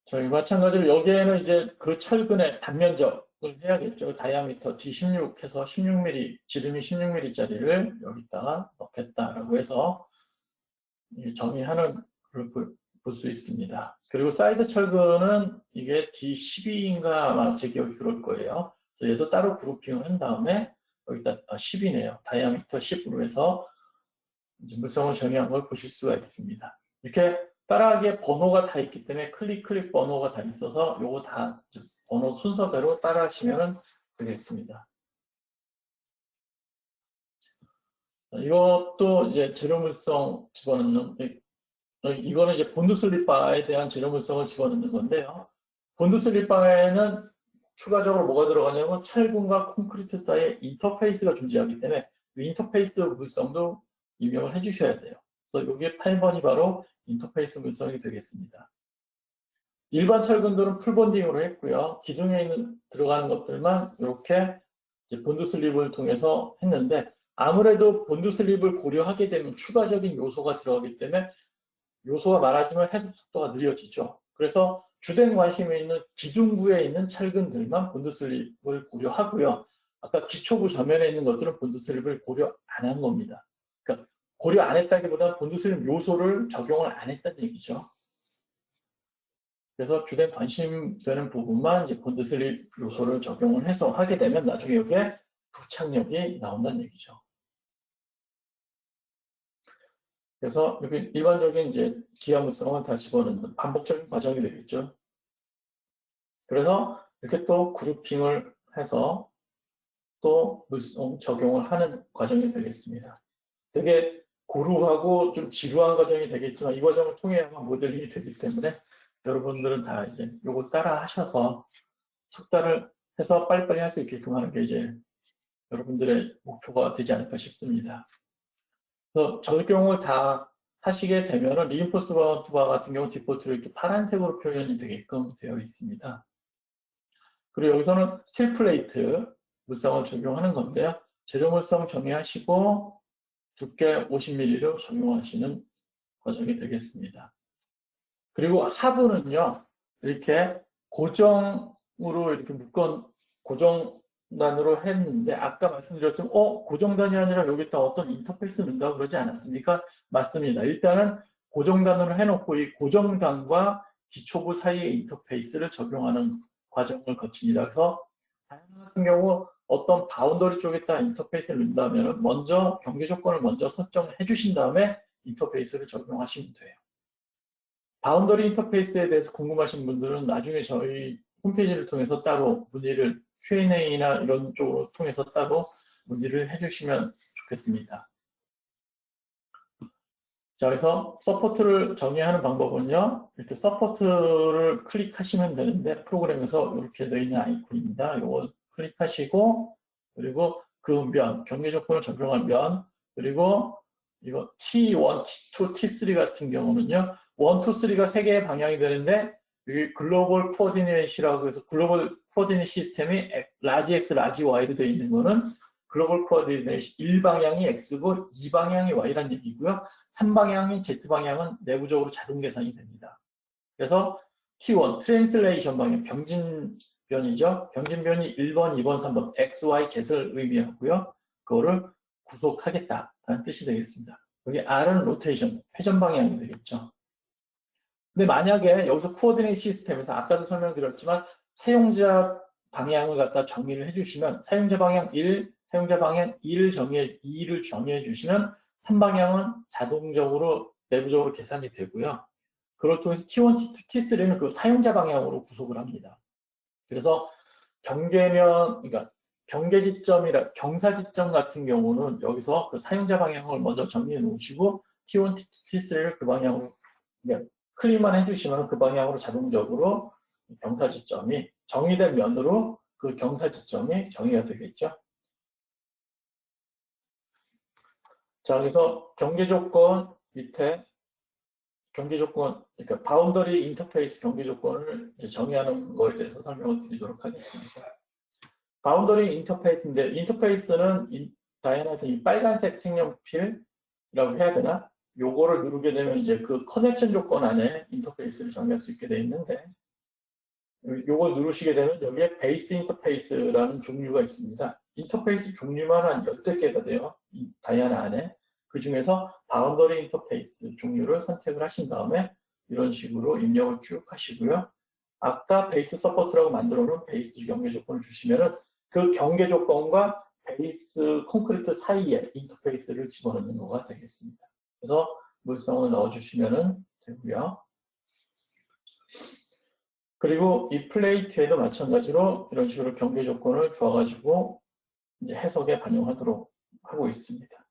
저희 마찬가지로 여기에는 이제 그 철근의 단면적을 해야겠죠. 다이아미터 D16해서 16mm, 지름이 16mm짜리를 여기다가 넣겠다라고 해서 정의하는 걸 볼 수 있습니다. 그리고 사이드 철근은 이게 D12인가 아마 제 기억이 그럴 거예요. 그래서 얘도 따로 그룹핑을 한 다음에 여기다 10이네요. 다이아미터 10으로 해서 이제 물성을 정의한 걸 보실 수가 있습니다. 이렇게 따라하기에 번호가 다 있기 때문에 클릭 번호가 다 있어서 요거 다 번호 순서대로 따라 하시면 되겠습니다. 이것도 이제 재료물성 집어넣는, 이거는 이제 본드슬립바에 대한 재료물성을 집어넣는 건데요. 본드슬립바에는 추가적으로 뭐가 들어가냐면 철근과 콘크리트 사이에 인터페이스가 존재하기 때문에 그 인터페이스 물성도 입력을 해주셔야 돼요. 그래서 이게 8번이 바로 인터페이스 물성이 되겠습니다. 일반 철근들은 풀본딩으로 했고요. 기둥에 들어가는 것들만 이렇게 본드슬립을 통해서 했는데 아무래도 본드슬립을 고려하게 되면 추가적인 요소가 들어가기 때문에 요소가 많아지면 해석 속도가 느려지죠. 그래서 주된 관심이 있는 기둥부에 있는 철근들만 본드슬립을 고려하고요. 아까 기초부 전면에 있는 것들은 본드슬립을 고려 안 한 겁니다. 그러니까 고려 안 했다기보다 본드슬립 요소를 적용을 안 했다는 얘기죠. 그래서 주된 관심되는 부분만 이제 본드슬립 요소를 적용을 해서 하게 되면 나중에 여기에 부착력이 나온다는 얘기죠. 그래서 여기 일반적인 이제 기하물성은 다 집어넣는 반복적인 과정이 되겠죠. 그래서 이렇게 또 그룹핑을 해서 또 물성 적용을 하는 과정이 되겠습니다. 되게 고루하고 좀 지루한 과정이 되겠지만 이 과정을 통해야만 모델링이 되기 때문에 여러분들은 다 이제 요거 따라 하셔서 숙달을 해서 빨리빨리 할 수 있게끔 하는 게 이제 여러분들의 목표가 되지 않을까 싶습니다. 그래서 적용을 다 하시게 되면은 리인포스먼트 바 같은 경우 디폴트로 이렇게 파란색으로 표현이 되게끔 되어 있습니다. 그리고 여기서는 스틸 플레이트 물성을 적용하는 건데요. 재료 물성 정의하시고 두께 50mm로 적용하시는 과정이 되겠습니다. 그리고 하부는요, 이렇게 고정으로 이렇게 고정단으로 했는데, 아까 말씀드렸지만, 고정단이 아니라 여기다 어떤 인터페이스 넣는다고 그러지 않았습니까? 맞습니다. 일단은 고정단으로 해놓고 이 고정단과 기초부 사이의 인터페이스를 적용하는 과정을 거칩니다. 그래서 다양한 같은 경우 어떤 바운더리 쪽에다 인터페이스를 넣는다면 먼저 경계 조건을 먼저 설정해 주신 다음에 인터페이스를 적용하시면 돼요. 바운더리 인터페이스에 대해서 궁금하신 분들은 나중에 저희 홈페이지를 통해서 따로 문의를 Q&A나 이런 쪽으로 통해서 따로 문의를 해주시면 좋겠습니다. 자, 그래서 서포트를 정의하는 방법은요. 이렇게 서포트를 클릭하시면 되는데 프로그램에서 이렇게 되어 있는 아이콘입니다. 이거 클릭하시고 그리고 그 면, 경계 조건을 적용한 면, 그리고 이거 T1, T2, T3 같은 경우는요. 1, 2, 3가 3개의 방향이 되는데 여기 글로벌 코어디네이시라고 해서 글로벌 코어디네이트 시스템이 라지 X, 라지 Y로 되어 있는 거는 글로벌 코어디네이션 1방향이 X고 2방향이 Y란 얘기고요. 3방향인 Z방향은 내부적으로 자동 계산이 됩니다. 그래서 T1, 트랜슬레이션 방향, 병진변이죠. 병진변이 1번, 2번, 3번, X, Y, Z를 의미하고요. 그거를 구속하겠다라는 뜻이 되겠습니다. 여기 R은 로테이션, 회전 방향이 되겠죠. 근데 만약에 여기서 코어디네이트 시스템에서 아까도 설명드렸지만 사용자 방향을 갖다 정의를 해주시면 사용자 방향 1, 사용자 방향 2를 정의해 주시면 3방향은 자동적으로 내부적으로 계산이 되고요. 그걸 통해서 T1, T2, T3는 그 사용자 방향으로 구속을 합니다. 그래서 그러니까 경계지점이라 경사지점 같은 경우는 여기서 그 사용자 방향을 먼저 정리해 놓으시고 T1, T2, T3를 그 방향으로 클릭만 해주시면 그 방향으로 자동적으로 경사지점이 정의된 면으로 그 경사지점이 정의가 되겠죠. 자, 그래서 경계조건 밑에 경계조건, 그러니까 바운더리 인터페이스 경계조건을 정의하는 거에 대해서 설명을 드리도록 하겠습니다. 바운더리 인터페이스인데 인터페이스는 다이아나에서 이 빨간색 색연필이라고 해야 되나? 요거를 누르게 되면 이제 그 커넥션 조건 안에 인터페이스를 정의할 수 있게 되어 있는데 요걸 누르시게 되면 여기에 베이스 인터페이스라는 종류가 있습니다. 인터페이스 종류만 한 10개가 돼요. 이 다이아나 안에. 그 중에서 바운더리 인터페이스 종류를 선택을 하신 다음에 이런 식으로 입력을 쭉 하시고요. 아까 베이스 서포트라고 만들어 놓은 베이스 경계 조건을 주시면은 그 경계 조건과 베이스 콘크리트 사이에 인터페이스를 집어넣는 거가 되겠습니다. 그래서 물성을 넣어주시면 되고요. 그리고 이 플레이트에도 마찬가지로 이런 식으로 경계 조건을 주어가지고 이제 해석에 반영하도록 하고 있습니다.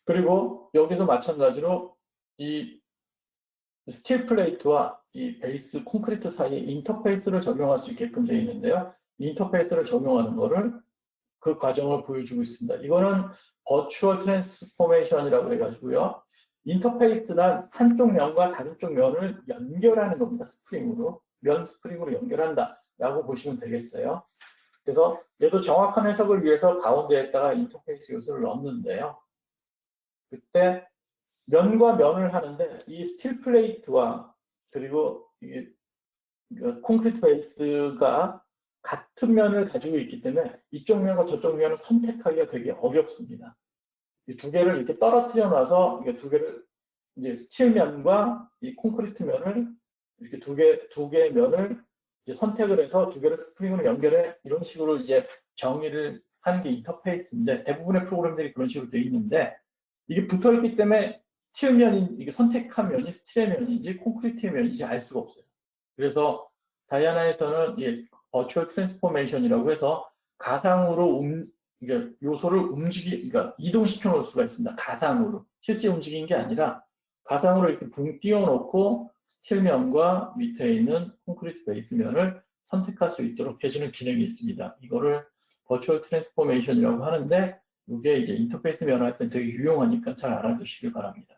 그리고 여기도 마찬가지로 이 스틸 플레이트와 이 베이스 콘크리트 사이에 인터페이스를 적용할 수 있게끔 되어 있는데요. 인터페이스를 적용하는 거를 그 과정을 보여주고 있습니다. 이거는 버추얼 트랜스포메이션이라고 해가지고요. 인터페이스란 한쪽 면과 다른 쪽 면을 연결하는 겁니다. 스프링으로. 면 스프링으로 연결한다 라고 보시면 되겠어요. 그래서 얘도 정확한 해석을 위해서 가운데에다가 인터페이스 요소를 넣었는데요. 그때 면과 면을 하는데 이 스틸 플레이트와 그리고 이 콘크리트 베이스가 같은 면을 가지고 있기 때문에 이쪽 면과 저쪽 면을 선택하기가 되게 어렵습니다. 이 두 개를 이렇게 떨어뜨려 놔서 두 개를 이제 스틸 면과 이 콘크리트 면을 이렇게 두 개의 면을 이제 선택을 해서 두 개를 스프링으로 연결해 이런 식으로 이제 정의를 하는 게 인터페이스인데 대부분의 프로그램들이 그런 식으로 되어 있는데 이게 붙어 있기 때문에 스틸 면인 이게 선택한 면이 스틸의 면인지 콘크리트의 면인지 알 수가 없어요. 그래서 다이아나에서는 버추얼 트랜스포메이션이라고 해서 가상으로 이게 요소를 그러니까 이동시켜 놓을 수가 있습니다. 가상으로. 실제 움직인 게 아니라 가상으로 이렇게 붕 띄워놓고 스틸면과 밑에 있는 콘크리트 베이스면을 선택할 수 있도록 해주는 기능이 있습니다. 이거를 버추얼 트랜스포메이션이라고 하는데 이게 이제 인터페이스 면할 때 되게 유용하니까 잘 알아두시길 바랍니다.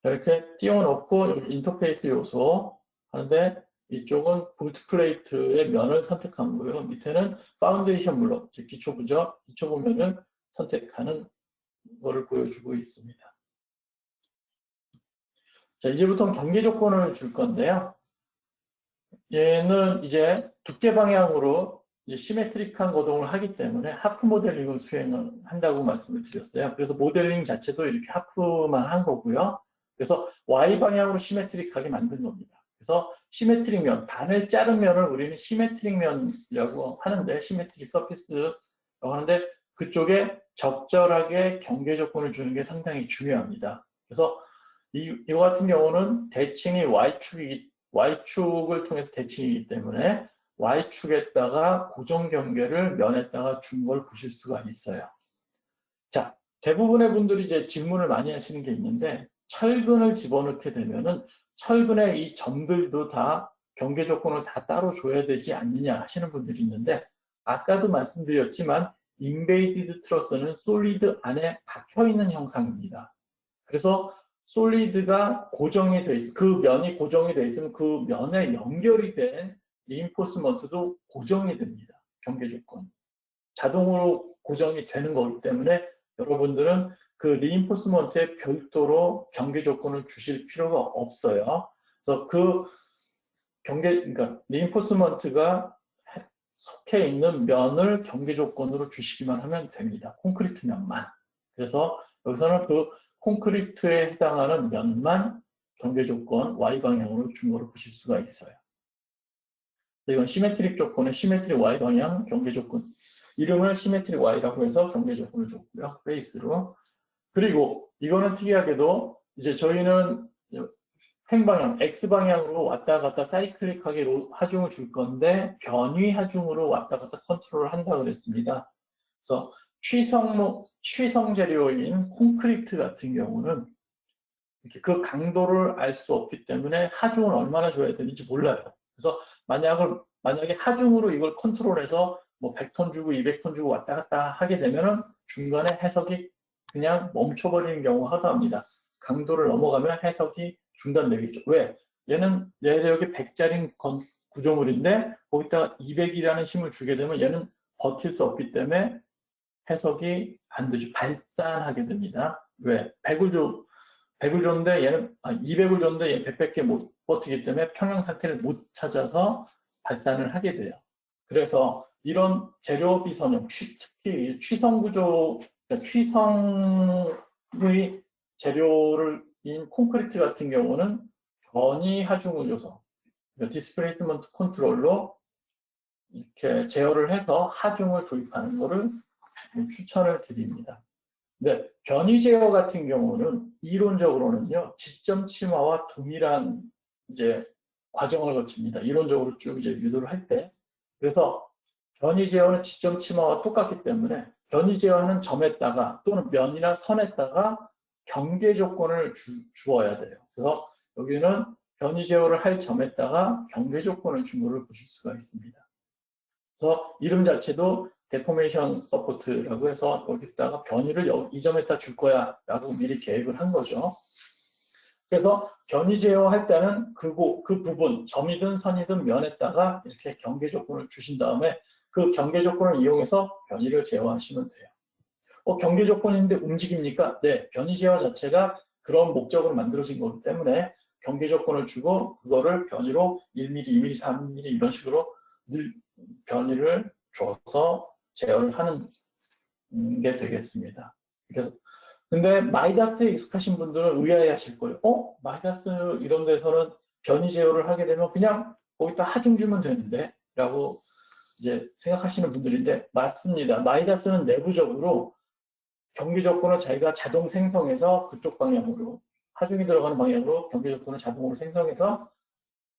이렇게 띄워놓고 인터페이스 요소 하는데 이쪽은 볼트 플레이트의 면을 선택한 거고요. 밑에는 파운데이션 블록, 즉 기초 부면을 선택하는 거를 보여주고 있습니다. 자, 이제부터 경계 조건을 줄 건데요. 얘는 이제 두께 방향으로 이제 시메트릭한 거동을 하기 때문에 하프 모델링을 수행을 한다고 말씀을 드렸어요. 그래서 모델링 자체도 이렇게 하프만 한 거고요. 그래서 Y 방향으로 시메트릭하게 만든 겁니다. 그래서 시메트릭 면, 반을 자른 면을 우리는 시메트릭 면이라고 하는데, 시메트릭 서피스라고 하는데, 그쪽에 적절하게 경계 조건을 주는 게 상당히 중요합니다. 그래서 이거 같은 경우는 대칭이 Y축을 통해서 대칭이기 때문에 Y축에다가 고정 경계를 면에다가 준 걸 보실 수가 있어요. 자, 대부분의 분들이 이제 질문을 많이 하시는 게 있는데, 철근을 집어넣게 되면은 철근의 이 점들도 다 경계 조건을 다 따로 줘야 되지 않느냐 하시는 분들이 있는데, 아까도 말씀드렸지만 인베이디드 트러스는 솔리드 안에 박혀 있는 형상입니다. 그래서 솔리드가 고정이 돼 있어, 그 면이 고정이 돼 있으면 그 면에 연결이 된 리인포스먼트도 고정이 됩니다. 경계 조건. 자동으로 고정이 되는 거기 때문에 여러분들은 그 리인포스먼트에 별도로 경계 조건을 주실 필요가 없어요. 그래서 그 그러니까 리인포스먼트가 속해 있는 면을 경계 조건으로 주시기만 하면 됩니다. 콘크리트 면만. 그래서 여기서는 그 콘크리트에 해당하는 면만 경계 조건 Y 방향으로 준 거를 보실 수가 있어요. 이건 시메트릭 조건의 시메트릭 Y 방향 경계 조건. 이름을 시메트릭 Y라고 해서 경계 조건을 줬고요. 베이스로. 그리고 이거는 특이하게도 이제 저희는 횡방향, X방향으로 왔다 갔다 사이클릭하게 하중을 줄 건데 변위 하중으로 왔다 갔다 컨트롤을 한다고 그랬습니다. 그래서 취성 재료인 콘크리트 같은 경우는 이렇게 그 강도를 알 수 없기 때문에 하중을 얼마나 줘야 되는지 몰라요. 그래서 만약에 하중으로 이걸 컨트롤해서 뭐 100톤 주고 200톤 주고 왔다 갔다 하게 되면은 중간에 해석이 그냥 멈춰버리는 경우가 허다합니다. 강도를 넘어가면 해석이 중단되겠죠. 왜? 얘는 여기 100짜리 구조물인데 거기다가 200이라는 힘을 주게 되면 얘는 버틸 수 없기 때문에 해석이 안 되죠. 발산하게 됩니다. 왜? 100을 줬는데 얘는 200을 줬는데 얘는 100밖에 못 버티기 때문에 평형 상태를 못 찾아서 발산을 하게 돼요. 그래서 이런 재료 비선형, 특히 취성구조, 그러니까 취성의 재료인 콘크리트 같은 경우는 변이 하중을 줘서 디스플레이스먼트 컨트롤로 이렇게 제어를 해서 하중을 도입하는 것을 추천을 드립니다. 네, 변이 제어 같은 경우는 이론적으로는요, 지점 침하와 동일한 이제 과정을 거칩니다. 이론적으로 쭉 이제 유도를 할 때. 그래서 변이 제어는 지점 침하와 똑같기 때문에 변이 제어하는 점에다가 또는 면이나 선에다가 경계 조건을 주어야 돼요. 그래서 여기는 변이 제어를 할 점에다가 경계 조건을 준 것을 보실 수가 있습니다. 그래서 이름 자체도 데포메이션 서포트라고 해서 여기다가 변이를 이 점에다 줄 거야 라고 미리 계획을 한 거죠. 그래서 변이 제어할 때는 그 부분, 점이든 선이든 면에다가 이렇게 경계 조건을 주신 다음에 그 경계 조건을 이용해서 변이를 제어하시면 돼요. 경계 조건인데 움직입니까? 네, 변이 제어 자체가 그런 목적으로 만들어진 거기 때문에 경계 조건을 주고 그거를 변이로 1mm, 2mm, 3mm 이런 식으로 변이를 줘서 제어를 하는 게 되겠습니다. 그래서 근데 마이다스에 익숙하신 분들은 의아해 하실 거예요. 마이다스 이런 데서는 변이 제어를 하게 되면 그냥 거기다 하중 주면 되는데 라고 이제 생각하시는 분들인데 맞습니다. 마이다스는 내부적으로 경계 조건을 자기가 자동 생성해서 그쪽 방향으로 하중이 들어가는 방향으로 경계 조건을 자동으로 생성해서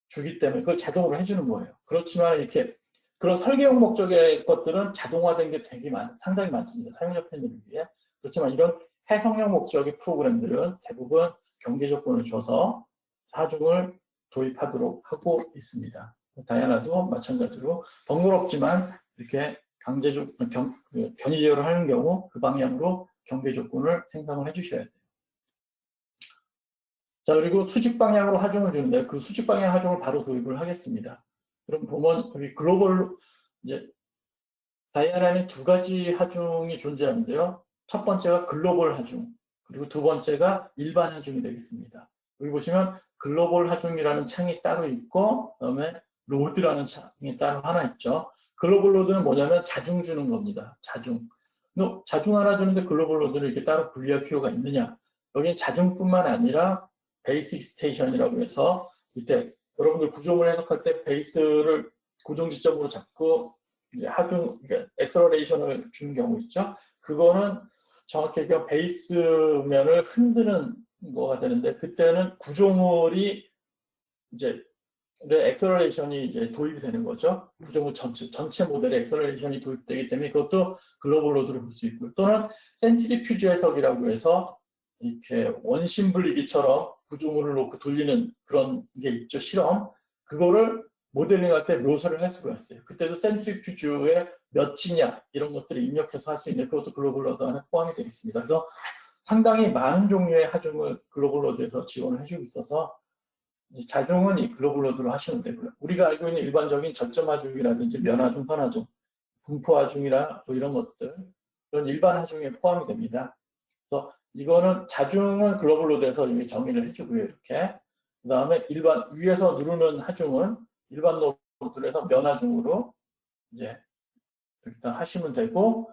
주기 때문에 그걸 자동으로 해주는 거예요. 그렇지만 이렇게 그런 설계용 목적의 것들은 자동화된 게 되게 상당히 많습니다. 사용자 편의를 위해. 그렇지만 이런 해석용 목적의 프로그램들은 대부분 경계 조건을 줘서 하중을 도입하도록 하고 있습니다. 다이아나도 마찬가지로 번거롭지만 이렇게 변이 제어를 하는 경우 그 방향으로 경계 조건을 생성을 해주셔야 돼요. 자, 그리고 수직 방향으로 하중을 주는데 그 수직 방향 하중을 바로 도입을 하겠습니다. 그럼 보면 여기 글로벌 이제 다이아나는 두 가지 하중이 존재하는데요. 첫 번째가 글로벌 하중, 그리고 두 번째가 일반 하중이 되겠습니다. 여기 보시면 글로벌 하중이라는 창이 따로 있고 그다음에 로드라는 창이 따로 하나 있죠. 글로벌 로드는 뭐냐면 자중 주는 겁니다. 자중. 자중 하나 주는데 글로벌 로드를 이렇게 따로 분리할 필요가 있느냐? 여기는 자중뿐만 아니라 베이식 스테이션이라고 해서 이때 여러분들 구조물 해석할 때 베이스를 고정 지점으로 잡고 이제 하중, 그러니까 엑셀러레이션을 주는 경우 있죠. 그거는 정확히 얘기하면 베이스면을 흔드는 거가 되는데 그때는 구조물이 이제 엑셀러레이션이 이제 도입이 되는 거죠. 구조물 전체 모델에 엑셀러레이션이 도입되기 때문에 그것도 글로벌 로드로 볼 수 있고 또는 센트리퓨즈 해석이라고 해서 이렇게 원심 분리기처럼 구조물을 놓고 돌리는 그런 게 있죠. 실험. 그거를 모델링 할 때 묘사를 할 수가 있어요. 그때도 센트리퓨즈의 몇이냐 이런 것들을 입력해서 할 수 있는 그것도 글로벌 로드 안에 포함이 되어 있습니다. 그래서 상당히 많은 종류의 하중을 글로벌 로드에서 지원을 해주고 있어서 자중은 이 글로벌 로드로 하시면 되고요. 우리가 알고 있는 일반적인 저점 하중이라든지 면하중, 선하중, 분포 하중이나 뭐 이런 것들 그런 일반 하중에 포함이 됩니다. 그래서 이거는 자중은 글로벌 로드에서 이미 정의를 해주고요. 이렇게 그 다음에 일반 위에서 누르는 하중은 일반 노드에서 면하중으로 이제 일단 하시면 되고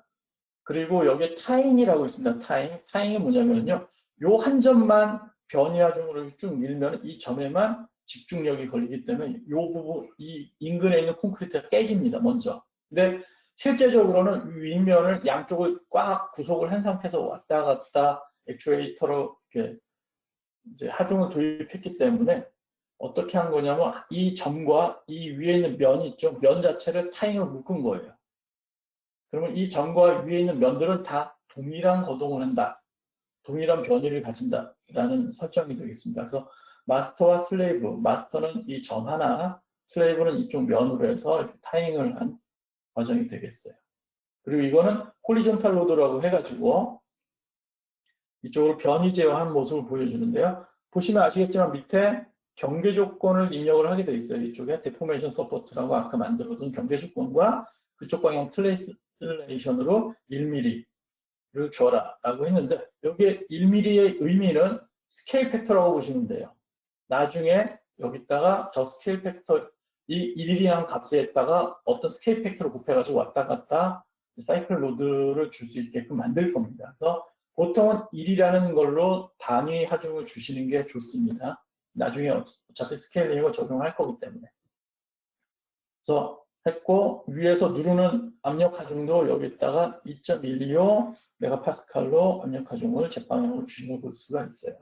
그리고 여기에 타잉이라고 있습니다. 타잉이 뭐냐면요. 요 한 점만 변이 하중으로 쭉 밀면 이 점에만 집중력이 걸리기 때문에 요 부분 이 인근에 있는 콘크리트가 깨집니다. 먼저. 근데 실제적으로는 윗면을 양쪽을 꽉 구속을 한 상태에서 왔다 갔다 액추에이터로 이렇게 이제 하중을 도입했기 때문에 어떻게 한 거냐면 이 점과 이 위에 있는 면이 있죠. 면 자체를 타잉으로 묶은 거예요. 그러면 이 점과 위에 있는 면들은 다 동일한 거동을 한다. 동일한 변이를 가진다라는 설정이 되겠습니다. 그래서 마스터와 슬레이브, 마스터는 이 점 하나, 슬레이브는 이쪽 면으로 해서 이렇게 타잉을 한 과정이 되겠어요. 그리고 이거는 홀리존탈 로드라고 해가지고 이쪽으로 변이 제어한 모습을 보여주는데요. 보시면 아시겠지만 밑에 경계 조건을 입력을 하게 되어 있어요. 이쪽에 데포메이션 서포트라고 아까 만들어둔 경계 조건과 그쪽 방향 트랜슬레이션으로 1mm를 줘라 라고 했는데 여기에 1mm의 의미는 스케일 팩터라고 보시면 돼요. 나중에 여기다가 저 스케일 팩터 이 1이라는 값에다가 어떤 스케일 팩터를 곱해가지고 왔다 갔다 사이클 로드를 줄 수 있게끔 만들 겁니다. 그래서 보통은 1이라는 걸로 단위 하중을 주시는 게 좋습니다. 나중에 어차피 스케일링을 적용할 거기 때문에. 그래서 했고 위에서 누르는 압력 하중도 여기다가 2.125 메가파스칼로 압력 하중을 제방향으로 주시는 걸 볼 수가 있어요.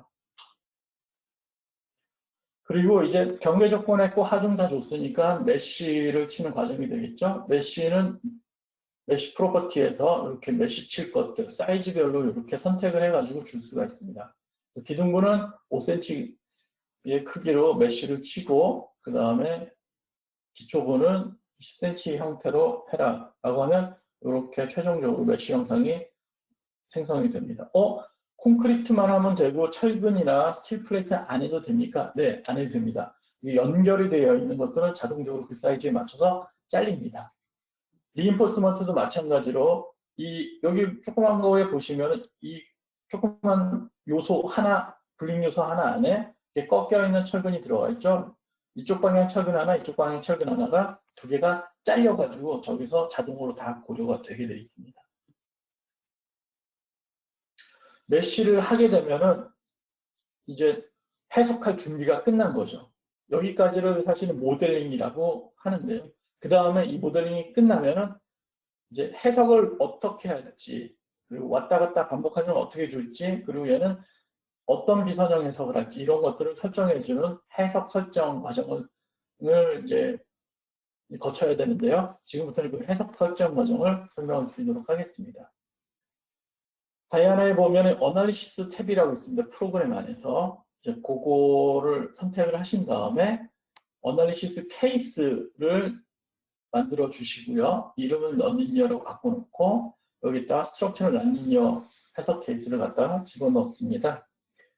그리고 이제 경계 조건 했고 하중 다 줬으니까 메쉬를 치는 과정이 되겠죠. 메쉬 프로퍼티에서 이렇게 메쉬 칠 것들 사이즈별로 이렇게 선택을 해가지고 줄 수가 있습니다. 그래서 기둥부는 5cm의 크기로 메쉬를 치고 그 다음에 기초부는 10cm 형태로 해라 라고 하면 이렇게 최종적으로 메쉬 형상이 생성이 됩니다. 콘크리트만 하면 되고 철근이나 스틸 플레이트 안 해도 됩니까? 네, 안 해도 됩니다. 연결이 되어 있는 것들은 자동적으로 그 사이즈에 맞춰서 잘립니다. 리인포스먼트도 마찬가지로 여기 조그만 거에 보시면 이 조그만 요소 하나, 블링 요소 하나 안에 꺾여 있는 철근이 들어가 있죠. 이쪽 방향 철근 하나, 이쪽 방향 철근 하나가 두 개가 잘려가지고 저기서 자동으로 다 고려가 되게 되어 있습니다. 메쉬를 하게 되면은 이제 해석할 준비가 끝난 거죠. 여기까지를 사실은 모델링이라고 하는데요. 그 다음에 이 모델링이 끝나면은 이제 해석을 어떻게 할지, 그리고 왔다 갔다 반복하면 어떻게 줄지, 그리고 얘는 어떤 비선형 해석을 할지 이런 것들을 설정해주는 해석 설정 과정을 이제 거쳐야 되는데요. 지금부터는 그 해석 설정 과정을 설명을 드리도록 하겠습니다. 다이아나에 보면 어널리시스 탭이라고 있습니다. 프로그램 안에서 이제 그거를 선택을 하신 다음에 어널리시스 케이스를 만들어 주시고요. 이름을 런리니어로 바꿔놓고 여기다 스트럭처럴 런리니어 해석 케이스를 갖다가 집어넣습니다.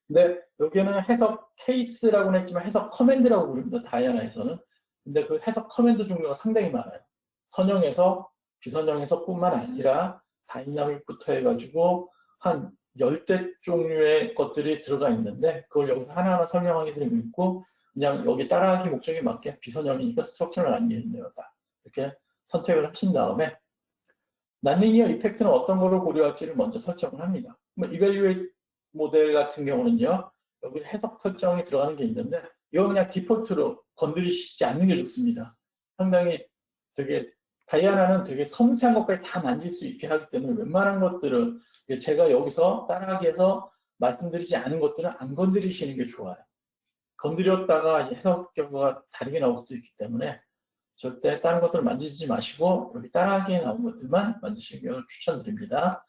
근데 여기는 해석 케이스라고는 했지만 해석 커맨드라고 부릅니다. 다이아나에서는. 근데 그 해석 커맨드 종류가 상당히 많아요. 선형에서 비선형에서 뿐만 아니라 다이나믹부터 해가지고 한 10대 종류의 것들이 들어가 있는데 그걸 여기서 하나하나 설명하게 되고 있고 그냥 여기 따라하기 목적에 맞게 비선형이니까 스트럭처럴 런리니어다. 이렇게 선택을 하신 다음에 넌리니어 이펙트는 어떤 거를 고려할지를 먼저 설정을 합니다. 이밸류에이트 모델 같은 경우는요. 여기 해석 설정이 들어가는 게 있는데 이거 그냥 디폴트로 건드리시지 않는 게 좋습니다. 상당히 되게 다이아나는 되게 섬세한 것까지 다 만질 수 있게 하기 때문에 웬만한 것들은 제가 여기서 따라하기에서 말씀드리지 않은 것들은 안 건드리시는 게 좋아요. 건드렸다가 해석 결과가 다르게 나올 수도 있기 때문에 절대 다른 것들을 만지지 마시고 여기 따라하기에 나온 것들만 만드시는 걸 추천드립니다.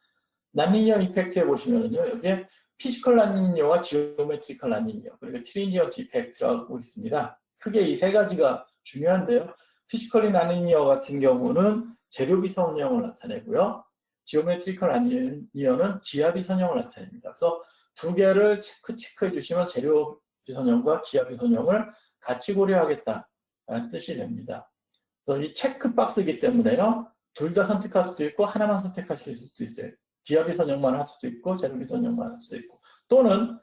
넌리니어 이펙트에 보시면은요, 여기에 피지컬 넌리니어와 지오메트리컬 넌리니어 그리고 트랜지언트 이펙트라고 있습니다. 크게 이 세 가지가 중요한데요. 피지컬리 넌리니어 같은 경우는 재료비 선형을 나타내고요. 지오메트리컬 넌리니어는 기하비 선형을 나타냅니다. 그래서 두 개를 체크해 주시면 재료비 선형과 기하비 선형을 같이 고려하겠다라는 뜻이 됩니다. 그래서 이 체크 박스이기 때문에요. 둘 다 선택할 수도 있고 하나만 선택하실 수도 있어요. 기하비 선형만 할 수도 있고 재료비 선형만 할 수도 있고 또는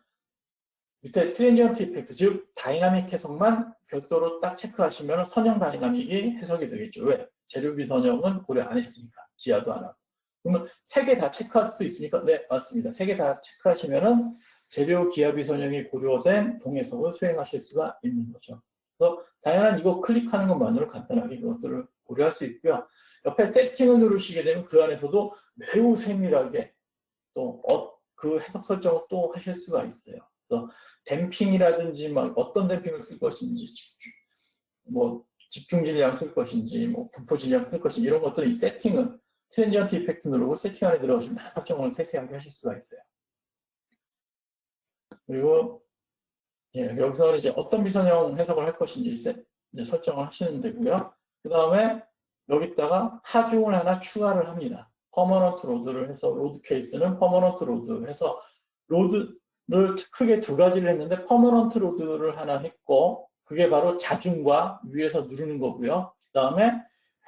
밑에 트랜지언트 이펙트 즉 다이나믹 해석만 별도로 딱 체크하시면 선형 다이나믹이 해석이 되겠죠. 왜? 재료비 선형은 고려 안 했으니까 기하도 안 하고. 그러면 세 개 다 체크할 수도 있습니까? 네, 맞습니다. 세 개 다 체크하시면은 재료 기하비 선형이 고려된 동해석을 수행하실 수가 있는 거죠. 그래서 다양한 이거 클릭하는 것만으로 간단하게 이것들을 고려할 수 있고요. 옆에 세팅을 누르시게 되면 그 안에서도 매우 세밀하게 또 그 해석 설정을 또 하실 수가 있어요. 그래서 댐핑이라든지 막 어떤 댐핑을 쓸 것인지 집중 질량 쓸 것인지 분포 질량 쓸 것인지 이런 것들을 이 세팅은 트랜지언트 이펙트 누르고 세팅 안에 들어가시면 다 설정을 세세하게 하실 수가 있어요. 그리고 여기서는 이제 어떤 비선형 해석을 할 것인지 이제 설정을 하시는 되고요. 그 다음에 여기다가 하중을 하나 추가를 합니다. 퍼머넌트 로드를 해서 로드 케이스는 퍼머넌트 로드 해서 로드를 크게 두 가지를 했는데 퍼머넌트 로드를 하나 했고 그게 바로 자중과 위에서 누르는 거고요. 그 다음에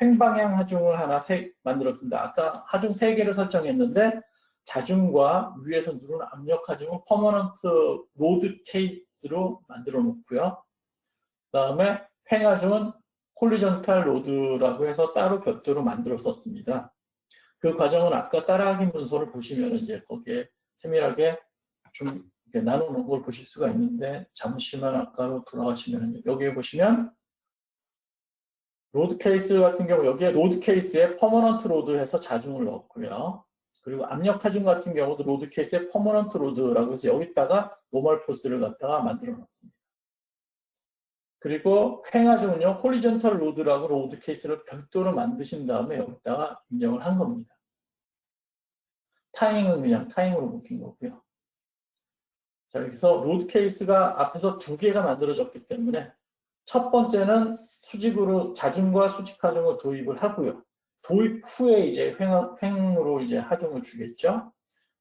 횡방향 하중을 하나 만들었습니다. 아까 하중 3개를 설정했는데 자중과 위에서 누르는 압력 하중은 퍼머넌트 로드 케이스로 만들어 놓고요. 그 다음에 횡하중은 홀리전탈 로드라고 해서 따로 별도로 만들어 썼습니다. 그 과정은 아까 따라하기 문서를 보시면 이제 거기에 세밀하게 좀 나눠 놓은 걸 보실 수가 있는데 잠시만 아까로 돌아가시면 여기에 보시면 로드 케이스 같은 경우 여기에 로드 케이스에 퍼머넌트 로드 해서 자중을 넣었고요. 그리고 압력 하중 같은 경우도 로드 케이스에 퍼머넌트 로드라고 해서 여기다가 노멀 포스를 갖다가 만들어 놨습니다. 그리고 횡하중은요, 홀리전털 로드라고 로드 케이스를 별도로 만드신 다음에 여기다가 입력을 한 겁니다. 타잉은 그냥 타잉으로 묶인 거고요. 자, 여기서 로드 케이스가 앞에서 2개가 만들어졌기 때문에 첫 번째는 수직으로 자중과 수직 하중을 도입을 하고요. 도입 후에 이제 횡으로 이제 하중을 주겠죠.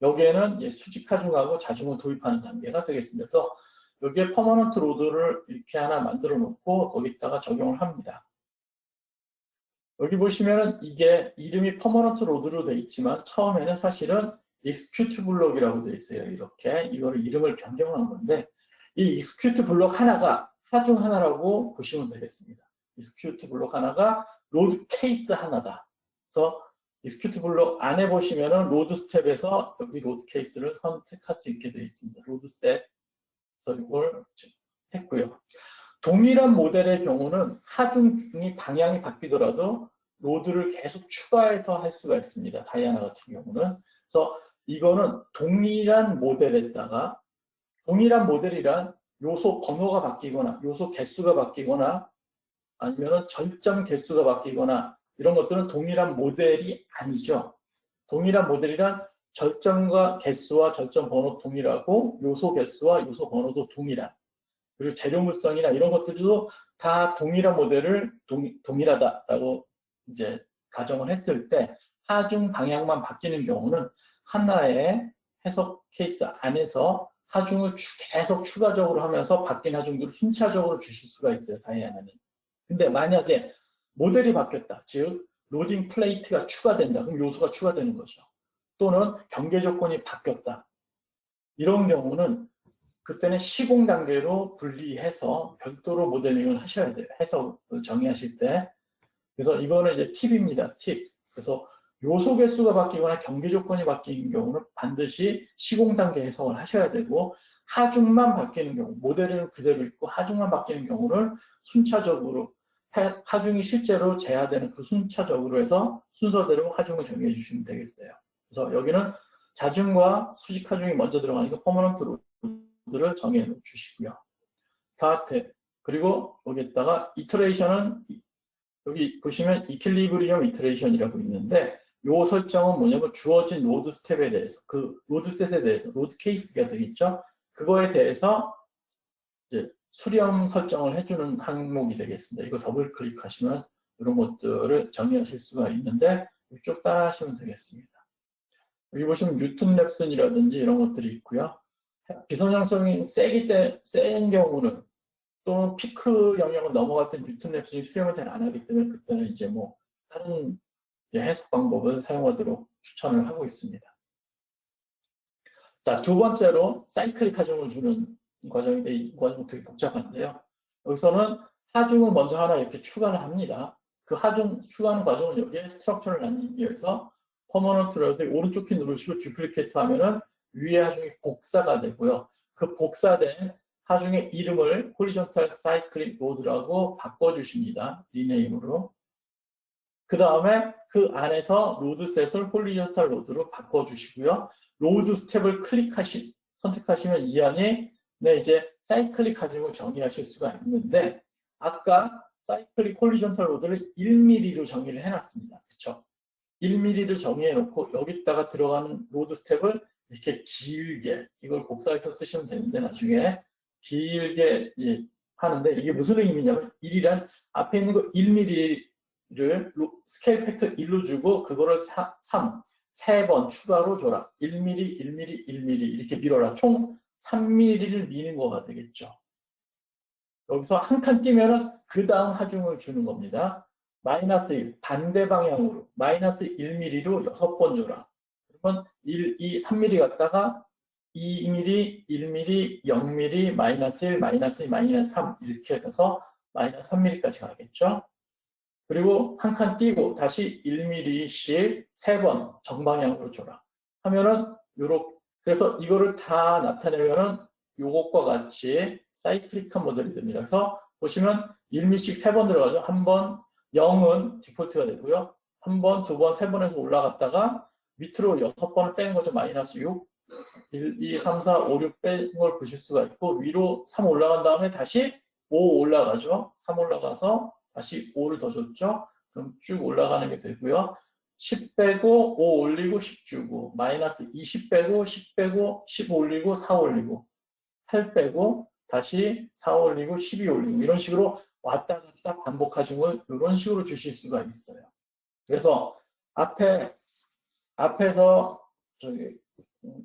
여기에는 이제 수직 하중하고 자중을 도입하는 단계가 되겠습니다. 그래서 여기에 퍼머넌트 로드를 이렇게 하나 만들어 놓고 거기다가 적용을 합니다. 여기 보시면은 이게 이름이 퍼머넌트 로드로 되어 있지만 처음에는 사실은 익스큐트 블록이라고 되어 있어요. 이렇게 이거를 이름을 변경한 건데 이 익스큐트 블록 하나가 하중 하나라고 보시면 되겠습니다. 익스큐트 블록 하나가 로드 케이스 하나다. 그래서 익스큐트 블록 안에 보시면은 로드 스텝에서 여기 로드 케이스를 선택할 수 있게 되어 있습니다. 로드 셋. 그래서 이걸 했고요. 동일한 모델의 경우는 하중이 방향이 바뀌더라도 로드를 계속 추가해서 할 수가 있습니다. 다이아나 같은 경우는. 그래서 이거는 동일한 모델에다가 동일한 모델이란 요소 번호가 바뀌거나 요소 개수가 바뀌거나 아니면 절정 개수가 바뀌거나 이런 것들은 동일한 모델이 아니죠. 동일한 모델이란 절정과 개수와 절정 번호 동일하고 요소 개수와 요소 번호도 동일한, 그리고 재료물성이나 이런 것들도 다 동일한 모델을 동일하다라고 이제 가정을 했을 때 하중 방향만 바뀌는 경우는 하나의 해석 케이스 안에서 하중을 계속 추가적으로 하면서 바뀐 하중들을 순차적으로 주실 수가 있어요. 다이애나는. 근데 만약에 모델이 바뀌었다. 즉 로딩 플레이트가 추가된다. 그럼 요소가 추가되는 거죠. 또는 경계 조건이 바뀌었다. 이런 경우는 그때는 시공 단계로 분리해서 별도로 모델링을 하셔야 돼요. 해석을 정의하실 때. 그래서 이거는 이제 팁입니다. 팁. 그래서 요소 개수가 바뀌거나 경계 조건이 바뀌는 경우는 반드시 시공 단계 해석을 하셔야 되고, 하중만 바뀌는 경우, 모델은 그대로 있고 하중만 바뀌는 경우는 순차적으로 하중이 실제로 재하되는 그 순차적으로 해서 순서대로 하중을 정의해 주시면 되겠어요. 그래서 여기는 자중과 수직 하중이 먼저 들어가니까 퍼머넌트 로드를 정해 주시고요. 다트, 그리고 여기에다가 이터레이션은 여기 보시면 이퀄리브리엄 이터레이션이라고 있는데, 요 설정은 뭐냐면 주어진 로드 스텝에 대해서, 그 로드 셋에 대해서, 로드 케이스가 되겠죠. 그거에 대해서 이제 수렴 설정을 해주는 항목이 되겠습니다. 이거 더블 클릭하시면 이런 것들을 정의하실 수가 있는데 쭉 따라 하시면 되겠습니다. 여기 보시면 뉴턴 랩슨이라든지 이런 것들이 있고요. 비선형성이 센 경우는 또는 피크 영역을 넘어갈 때 뉴턴 랩슨이 수렴을 잘 안 하기 때문에 그때는 이제 뭐 다른 해석 방법을 사용하도록 추천을 하고 있습니다. 자, 두 번째로 사이클릭 하중을 주는 과정인데 이 과정은 되게 복잡한데요. 여기서는 하중을 먼저 하나 이렇게 추가를 합니다. 그 하중 추가하는 과정을 여기에 스트럭처를 나누기 위해서 퍼머넌트 로드 오른쪽 키 누르시고 듀플리케이트 하면은 위에 하중이 복사가 되고요. 그 복사된 하중의 이름을 호리존탈 사이클릭 로드라고 바꿔주십니다. 리네임으로. 그 다음에 그 안에서 로드셋을 홀리존탈 로드로 바꿔주시고요. 로드 스텝을 선택하시면 이 안에 이제 사이클릭 하중을 정의하실 수가 있는데, 아까 사이클릭 홀리존탈 로드를 1mm로 정의를 해놨습니다. 그렇죠? 1mm를 정의해놓고 여기다가 들어가는 로드 스텝을 이렇게 길게, 이걸 복사해서 쓰시면 되는데 나중에 길게 하는데, 이게 무슨 의미냐면 1이란 앞에 있는 거 1mm를 스케일 팩터 1로 주고 그거를 3, 번 추가로 줘라. 1mm, 1mm, 1mm 이렇게 밀어라. 총 3mm를 미는 거가 되겠죠. 여기서 한 칸 띄면은 그 다음 하중을 주는 겁니다. 마이너스 1, 반대 방향으로 마이너스 1mm로 6번 줘라. 그러면 1, 2, 3mm 갔다가 2mm, 1mm, 0mm, 마이너스 1, 마이너스 2, 마이너스 3 이렇게 해서 마이너스 3mm까지 가겠죠. 그리고 한 칸 띄고 다시 1mm씩 3번 정방향으로 줘라 하면은 요렇게, 그래서 이거를 다 나타내면은 요것과 같이 사이클릭한 모델이 됩니다. 그래서 보시면 1mm씩 3번 들어가죠. 한 번 0은 디폴트가 되고요. 한 번, 두 번, 세 번에서 올라갔다가 밑으로 6번을 빼는 거죠. 마이너스 6, 1, 2, 3, 4, 5, 6 빼는 걸 보실 수가 있고, 위로 3 올라간 다음에 다시 5 올라가죠. 3 올라가서 다시 5를 더 줬죠. 그럼 쭉 올라가는 게 되고요. 10 빼고 5 올리고 10 주고, 마이너스 20 빼고 10 빼고 10 올리고 4 올리고, 8 빼고 다시 4 올리고 12 올리고, 이런 식으로 왔다 갔다 반복 하중을 이런 식으로 주실 수가 있어요. 그래서 앞에서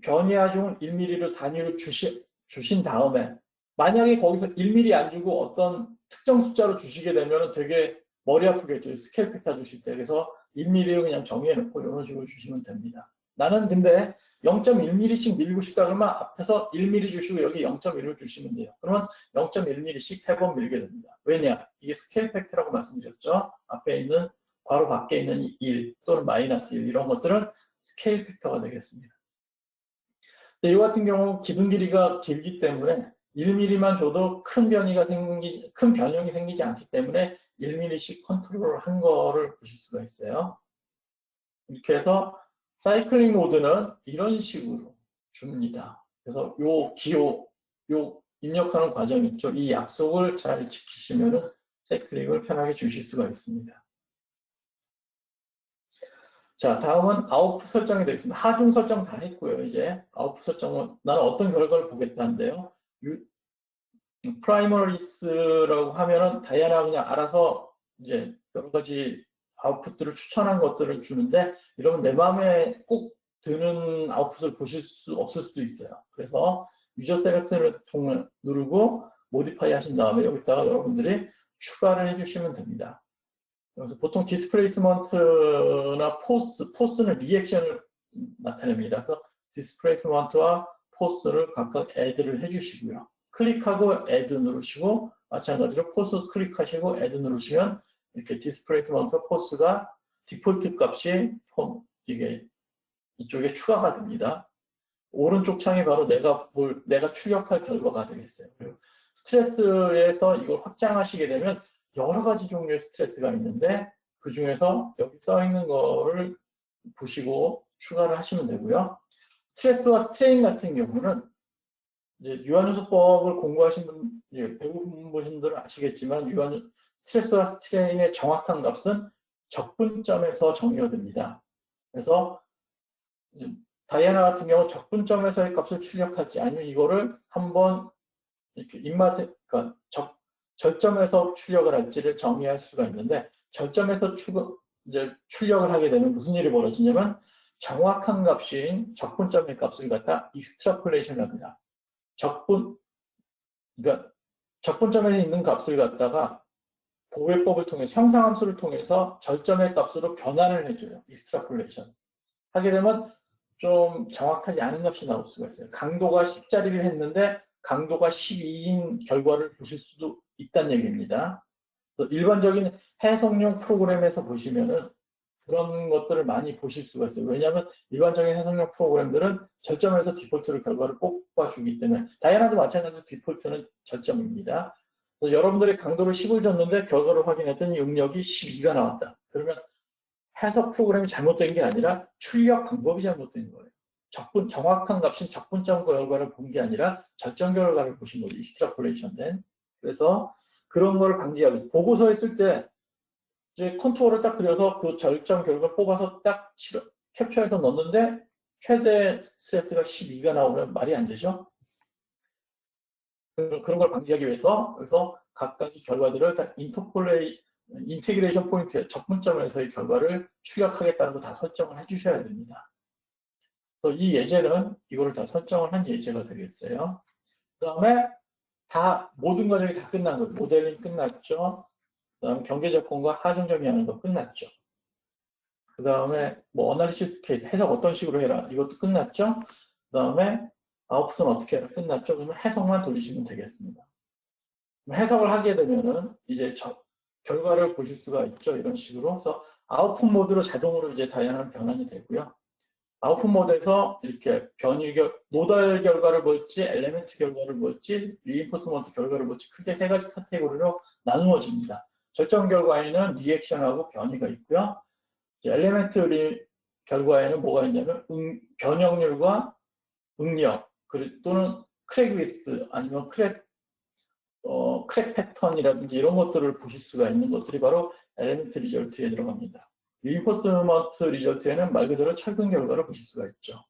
변이 하중을 1mm로 단위로 주신 다음에, 만약에 거기서 1mm 안 주고 어떤 특정 숫자로 주시게 되면 되게 머리 아프겠죠. 스케일 팩터 주실 때. 그래서 1mm로 그냥 정해놓고 이런 식으로 주시면 됩니다. 나는 근데 0.1mm씩 밀고 싶다 그러면 앞에서 1mm 주시고 여기 0.1을 주시면 돼요. 그러면 0.1mm씩 3번 밀게 됩니다. 왜냐? 이게 스케일 팩터라고 말씀드렸죠. 앞에 있는 괄호 밖에 있는 1 또는 마이너스 1 이런 것들은 스케일 팩터가 되겠습니다. 이 같은 경우 기둥 길이가 길기 때문에 1mm만 줘도 큰 변형이 생기지 않기 때문에 1mm씩 컨트롤을 한 거를 보실 수가 있어요. 이렇게 해서 사이클링 모드는 이런 식으로 줍니다. 그래서 요 입력하는 과정 있죠. 이 약속을 잘 지키시면은 사이클링을 편하게 주실 수가 있습니다. 자, 다음은 아웃풋 설정이 되겠습니다. 하중 설정 다 했고요. 이제 아웃풋 설정은 나는 어떤 결과를 보겠다는데요. 프라이머리스라고 하면은 다이아나 그냥 알아서 이제 여러 가지 아웃풋들을 추천한 것들을 주는데 이러면 내 마음에 꼭 드는 아웃풋을 보실 수 없을 수도 있어요. 그래서 유저 셀렉션을 누르고 모디파이 하신 다음에 여기다가 여러분들이 추가를 해주시면 됩니다. 그래서 보통 디스플레이스먼트나 포스는 리액션을 나타냅니다. 그래서 디스플레이스먼트와 포스를 각각 애드를 해주시고요. 클릭하고 애드 누르시고 마찬가지로 포스 클릭하시고 애드 누르시면 이렇게 디스플레이스먼트 포스가 디폴트 값이 이게 이쪽에 추가가 됩니다. 오른쪽 창이 바로 내가 출력할 결과가 되겠어요. 그리고 스트레스에서 이걸 확장하시게 되면 여러 가지 종류의 스트레스가 있는데 그 중에서 여기 써 있는 거를 보시고 추가를 하시면 되고요. 스트레스와 스트레인 같은 경우는 이제 유한요소법을 공부하신 분, 배우신 분들은 아시겠지만 스트레스와 스트레인의 정확한 값은 적분점에서 정의가 됩니다. 그래서 다이아나 같은 경우 적분점에서의 값을 출력할지 아니면 이거를 한번 이렇게 그러니까 절점에서 출력을 할지를 정의할 수가 있는데 절점에서 이제 출력을 하게 되면 무슨 일이 벌어지냐면 정확한 값인 적분점의 값을 갖다 익스트라폴레이션 합니다. 그러니까 적분점에 있는 값을 갖다가 보배법을 통해서 형상함수를 통해서 절점의 값으로 변환을 해줘요. 익스트라폴레이션 하게 되면 좀 정확하지 않은 값이 나올 수가 있어요. 강도가 10짜리를 했는데 강도가 12인 결과를 보실 수도 있다는 얘기입니다. 일반적인 해석용 프로그램에서 보시면은 그런 것들을 많이 보실 수가 있어요. 왜냐하면 일반적인 해석용 프로그램들은 절점에서 디폴트를 결과를 뽑아주기 때문에 다이아나도 마찬가지로 디폴트는 절점입니다. 여러분들이 강도를 10을 줬는데 결과를 확인했더니 응력이 12가 나왔다. 그러면 해석 프로그램이 잘못된 게 아니라 출력 방법이 잘못된 거예요. 정확한 값인 적분점 결과를 본 게 아니라 절점 결과를 보신 거죠. 익스트라폴레이션 된. 그래서 그런 걸 방지하기 위해서 보고서에 쓸 때 이제 컨투어를 딱 그려서 그 절점 결과를 뽑아서 딱 캡처해서 넣는데 최대 스트레스가 12가 나오면 말이 안 되죠. 그런 걸 방지하기 위해서 그래서 각각의 결과들을 다 인테그레이션 포인트, 적분점에서의 결과를 출력하겠다는 거 다 설정을 해주셔야 됩니다. 그래서 이 예제는 이거를 다 설정을 한 예제가 되겠어요. 그 다음에 모든 과정이 다 끝난 거예요. 모델링 끝났죠. 그 다음에 경계접근과 하중 정의하는 거 끝났죠. 그 다음에 뭐 어나리시스 케이스, 해석 어떤 식으로 해라. 이것도 끝났죠. 그 다음에 아웃풋은 어떻게 해라. 끝났죠. 그러면 해석만 돌리시면 되겠습니다. 해석을 하게 되면은 이제 결과를 보실 수가 있죠. 이런 식으로. 그래서 아웃풋 모드로 자동으로 이제 다양한 변환이 되고요. 아웃풋 모드에서 이렇게 노달 결과를 볼지, 엘리멘트 결과를 볼지, 리인포스먼트 결과를 볼지 크게 세 가지 카테고리로 나누어집니다. 절정 결과에는 리액션하고 변이가 있고요. 엘리멘트 결과에는 뭐가 있냐면 변형률과 응력 또는 크랙 위스 아니면 크랙 패턴이라든지 이런 것들을 보실 수가 있는 것들이 바로 엘리멘트 리절트에 들어갑니다. 리인포스먼트 리절트에는 말 그대로 철근 결과를 보실 수가 있죠.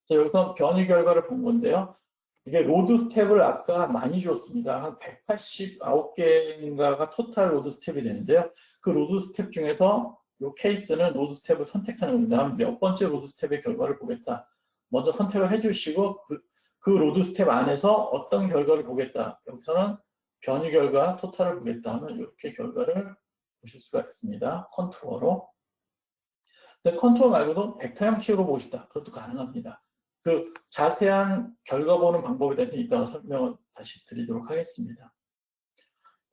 자, 여기서 변이 결과를 본 건데요. 이게 로드 스텝을 아까 많이 줬습니다. 한 189개인가가 토탈 로드 스텝이 되는데요. 그 로드 스텝 중에서 이 케이스는 로드 스텝을 선택하는 겁니다. 몇 번째 로드 스텝의 결과를 보겠다. 먼저 선택을 해주시고 그 로드 스텝 안에서 어떤 결과를 보겠다. 여기서는 변이 결과 토탈을 보겠다 하면 이렇게 결과를 보실 수가 있습니다. 컨투어로. 근데 컨투어 말고도 벡터 형식으로 보고 싶다. 그것도 가능합니다. 그 자세한 결과 보는 방법에 대해서 이따가 설명을 다시 드리도록 하겠습니다.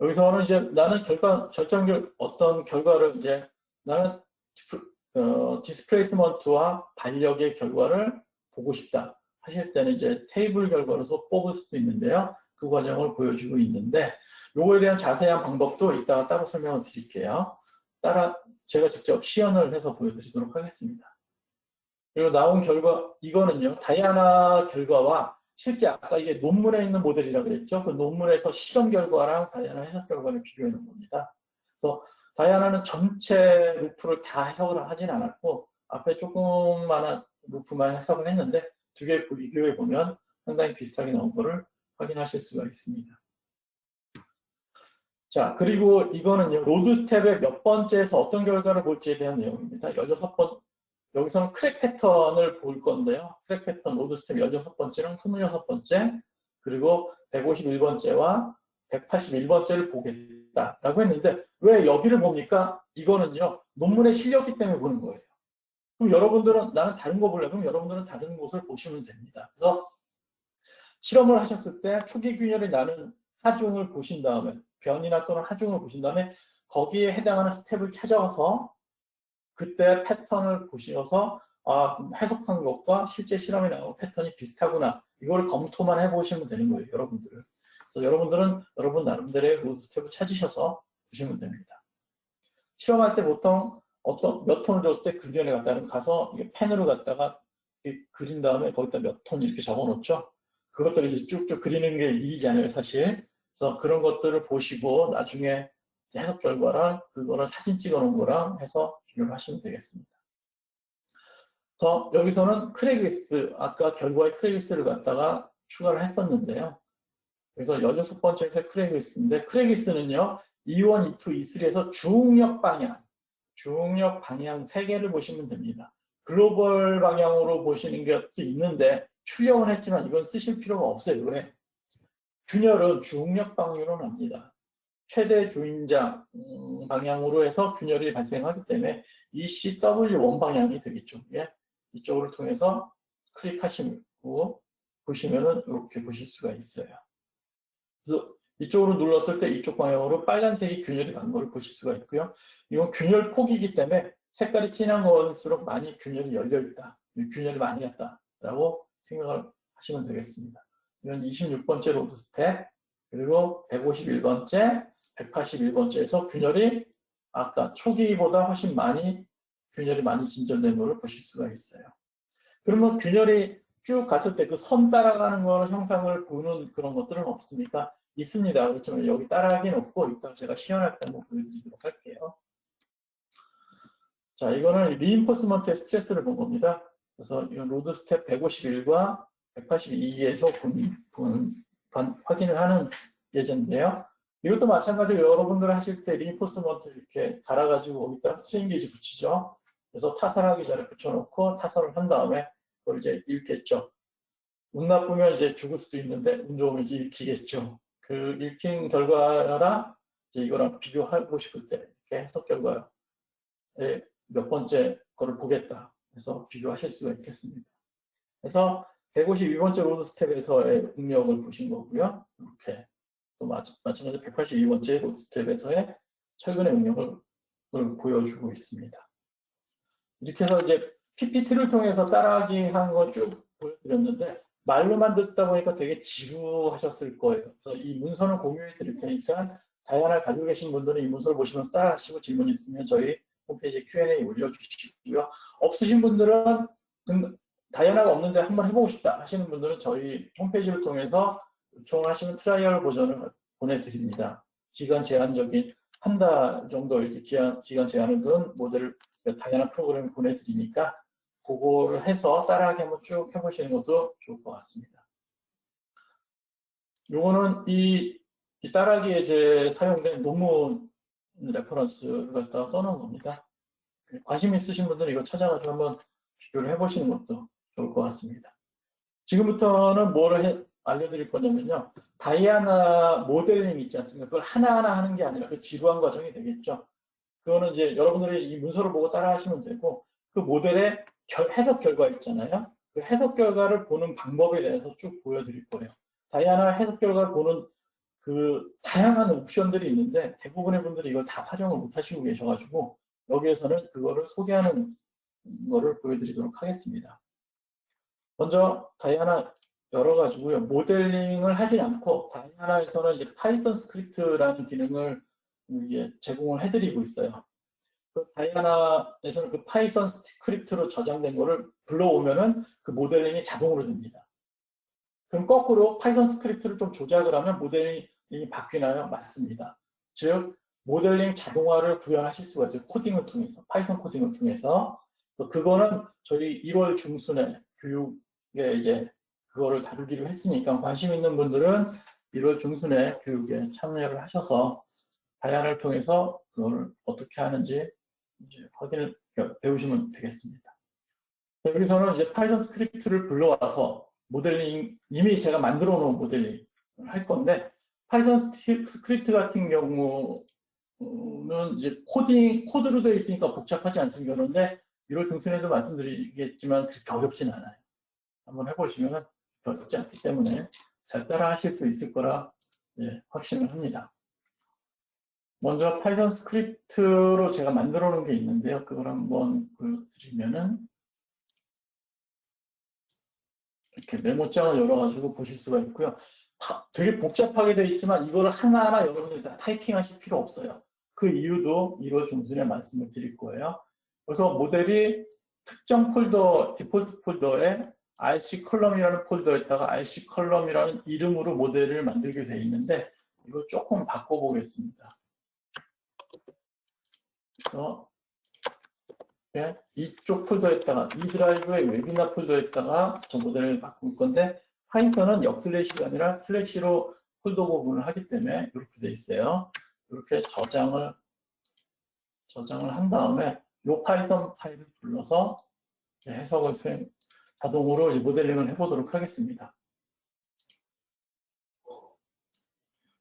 여기서는 이제 나는 어떤 결과를 이제 나는 디스플레이스먼트와 반력의 결과를 보고 싶다 하실 때는 이제 테이블 결과로서 뽑을 수도 있는데요. 그 과정을 보여주고 있는데 요거에 대한 자세한 방법도 이따가 따로 설명을 드릴게요. 제가 직접 시연을 해서 보여드리도록 하겠습니다. 그리고 나온 결과 이거는요. 다이아나 결과와 실제 아까 이게 논문에 있는 모델이라고 그랬죠. 그 논문에서 실험 결과랑 다이아나 해석 결과를 비교해 놓은 겁니다. 그래서 다이아나는 전체 루프를 다 해석을 하진 않았고 앞에 조그마한 루프만 해석을 했는데 두 개를 비교해 보면 상당히 비슷하게 나온 거를 확인하실 수가 있습니다. 자, 그리고 이거는요, 로드 스텝의 몇 번째에서 어떤 결과를 볼지에 대한 내용입니다. 16번, 여기서는 크랙 패턴을 볼 건데요. 크랙 패턴 로드 스텝 16번째랑 26번째, 그리고 151번째와 181번째를 보겠다라고 했는데, 왜 여기를 봅니까? 이거는요, 논문에 실렸기 때문에 보는 거예요. 그럼 여러분들은, 나는 다른 거 보려면 여러분들은 다른 곳을 보시면 됩니다. 그래서 실험을 하셨을 때 초기 균열이 나는 하중을 보신 다음에 변이나 또는 하중을 보신 다음에 거기에 해당하는 스텝을 찾아서 그때 패턴을 보셔서 해석한 것과 실제 실험에 나온 패턴이 비슷하구나. 이걸 검토만 해보시면 되는 거예요. 여러분들은. 그래서 여러분들은 여러분 나름대로의 로드 스텝을 찾으셔서 보시면 됩니다. 실험할 때 보통 몇 톤을 줬을 때 그견에 갖다는 가서 펜으로 갖다가 그린 다음에 거기다 몇 톤 이렇게 적어 놓죠. 그것들을 이제 쭉쭉 그리는 게 일이잖아요, 사실. 그래서 그런 것들을 보시고 나중에 해석 결과랑 그거를 사진 찍어 놓은 거랑 해서 비교를 하시면 되겠습니다. 여기서는 크레기스, 아까 결과의 크레기스를 갖다가 추가를 했었는데요. 그래서 16번째에서 크레기스인데, 크레기스는요, E1, E2, E3에서 중력 방향 3개를 보시면 됩니다. 글로벌 방향으로 보시는 것도 있는데, 출력은 했지만 이건 쓰실 필요가 없어요. 왜? 균열은 중력 방향으로 납니다. 최대 주인장 방향으로 해서 균열이 발생하기 때문에 ECW1 방향이 되겠죠. 예? 이쪽을 통해서 클릭하시고 보시면은 이렇게 보실 수가 있어요. 그래서 이쪽으로 눌렀을 때 이쪽 방향으로 빨간색이 균열이 간 걸 보실 수가 있고요. 이건 균열 폭이기 때문에 색깔이 진한 것일수록 많이 균열이 열려있다. 균열이 많이 갔다라고 생각을 하시면 되겠습니다. 이건 26번째 로드 스텝, 그리고 151번째, 181번째에서 균열이 아까 초기보다 훨씬 균열이 많이 진전된 것을 보실 수가 있어요. 그러면 균열이 쭉 갔을 때 그 선 따라가는 거 형상을 보는 그런 것들은 없습니까? 있습니다. 그렇지만 여기 따라가긴 없고 이따 제가 시연할 때 한번 보여드리도록 할게요. 자, 이거는 리인포스먼트의 스트레스를 본 겁니다. 그래서 이 로드 스텝 151과 182에서 확인을 하는 예제인데요. 이것도 마찬가지로 여러분들 하실 때 리인포스먼트 이렇게 갈아가지고 거기다 스트레인 게이지 붙이죠. 그래서 타설하기 전에 붙여놓고 타설을 한 다음에 그걸 이제 읽겠죠. 운 나쁘면 이제 죽을 수도 있는데 운 좋으면 이제 읽히겠죠. 그 읽힌 결과랑 이제 이거랑 비교하고 싶을 때 이렇게 해석 결과에 몇 번째 거를 보겠다 해서 비교하실 수가 있겠습니다. 그래서 152번째 로드 스텝에서의 응력을 보신 거고요. 이렇게 또 마찬가지로 182번째 로드 스텝에서의 최근의 응력을 보여주고 있습니다. 이렇게 해서 이제 PPT를 통해서 따라하기 한 거 쭉 보여드렸는데 말로만 듣다 보니까 되게 지루하셨을 거예요. 그래서 이 문서는 공유해 드릴 테니까 다이아나를 가지고 계신 분들은 이 문서를 보시면서 따라하시고 질문 있으면 저희 홈페이지에 Q&A 올려주시고요. 없으신 분들은 다이아나가 없는데 한번 해보고 싶다 하시는 분들은 저희 홈페이지를 통해서 요청하시면 트라이얼 버전을 보내드립니다. 기간 제한적인 한 달 정도 이렇게 기간 제한을 둔 모델을 다양한 프로그램을 보내드리니까 그거를 해서 따라하기 한번 쭉 해보시는 것도 좋을 것 같습니다. 요거는 이 따라하기에 이제 사용된 논문 레퍼런스를 갖다가 써놓은 겁니다. 관심 있으신 분들은 이거 찾아가지고 한번 비교를 해보시는 것도 좋을 것 같습니다. 지금부터는 뭐를 알려드릴 거냐면요. 다이아나 모델링 있지 않습니까? 그걸 하나하나 하는 게 아니라 그 지루한 과정이 되겠죠. 그거는 이제 여러분들이 이 문서를 보고 따라 하시면 되고 그 모델의 해석 결과 있잖아요. 그 해석 결과를 보는 방법에 대해서 쭉 보여드릴 거예요. 다이아나 해석 결과를 보는 그 다양한 옵션들이 있는데 대부분의 분들이 이걸 다 활용을 못 하시고 계셔가지고 여기에서는 그거를 소개하는 거를 보여드리도록 하겠습니다. 먼저 다이아나 열어가지고요. 모델링을 하지 않고 다이아나에서는 이제 파이썬 스크립트라는 기능을 이게 제공을 해드리고 있어요. 그 다이아나에서는 그 파이썬 스크립트로 저장된 거를 불러오면은 그 모델링이 자동으로 됩니다. 그럼 거꾸로 파이썬 스크립트를 좀 조작을 하면 모델링이 바뀌나요? 맞습니다. 즉 모델링 자동화를 구현하실 수가 있어요. 코딩을 통해서, 파이썬 코딩을 통해서. 그거는 저희 1월 중순에 교육에 이제 그거를 다루기로 했으니까 관심 있는 분들은 1월 중순에 교육에 참여를 하셔서 다양을 통해서 그걸 어떻게 하는지 이제 확인을 배우시면 되겠습니다. 여기서는 이제 파이썬 스크립트를 불러와서 모델링, 이미 제가 만들어 놓은 모델링을 할 건데, 파이썬 스크립트 같은 경우는 이제 코드로 되어 있으니까 복잡하지 않습니다. 그런데 1월 중순에도 말씀드리겠지만 그렇게 어렵진 않아요. 한번 해보시면 어렵지 않기 때문에 잘 따라 하실 수 있을 거라 확신을 합니다. 먼저 파이썬 스크립트로 제가 만들어 놓은 게 있는데요. 그걸 한번 보여드리면은 이렇게 메모장을 열어가지고 보실 수가 있고요. 되게 복잡하게 되어 있지만 이거를 하나하나 여러분들 다 타이핑하실 필요 없어요. 그 이유도 1월 중순에 말씀을 드릴 거예요. 그래서 모델이 특정 폴더, 디폴트 폴더에 RC 컬럼이라는 폴더에다가 RC 컬럼이라는 이름으로 모델을 만들게 되어 있는데 이거 조금 바꿔보겠습니다. 그래서 이쪽 폴더에다가 이 드라이브의 웨비나 폴더에다가 저 모델을 바꿀 건데 파이썬은 역슬래시가 아니라 슬래시로 폴더 구분을 하기 때문에 이렇게 돼 있어요. 이렇게 저장을 한 다음에 이 파이썬 파일을 불러서 해석을 자동으로 모델링을 해보도록 하겠습니다.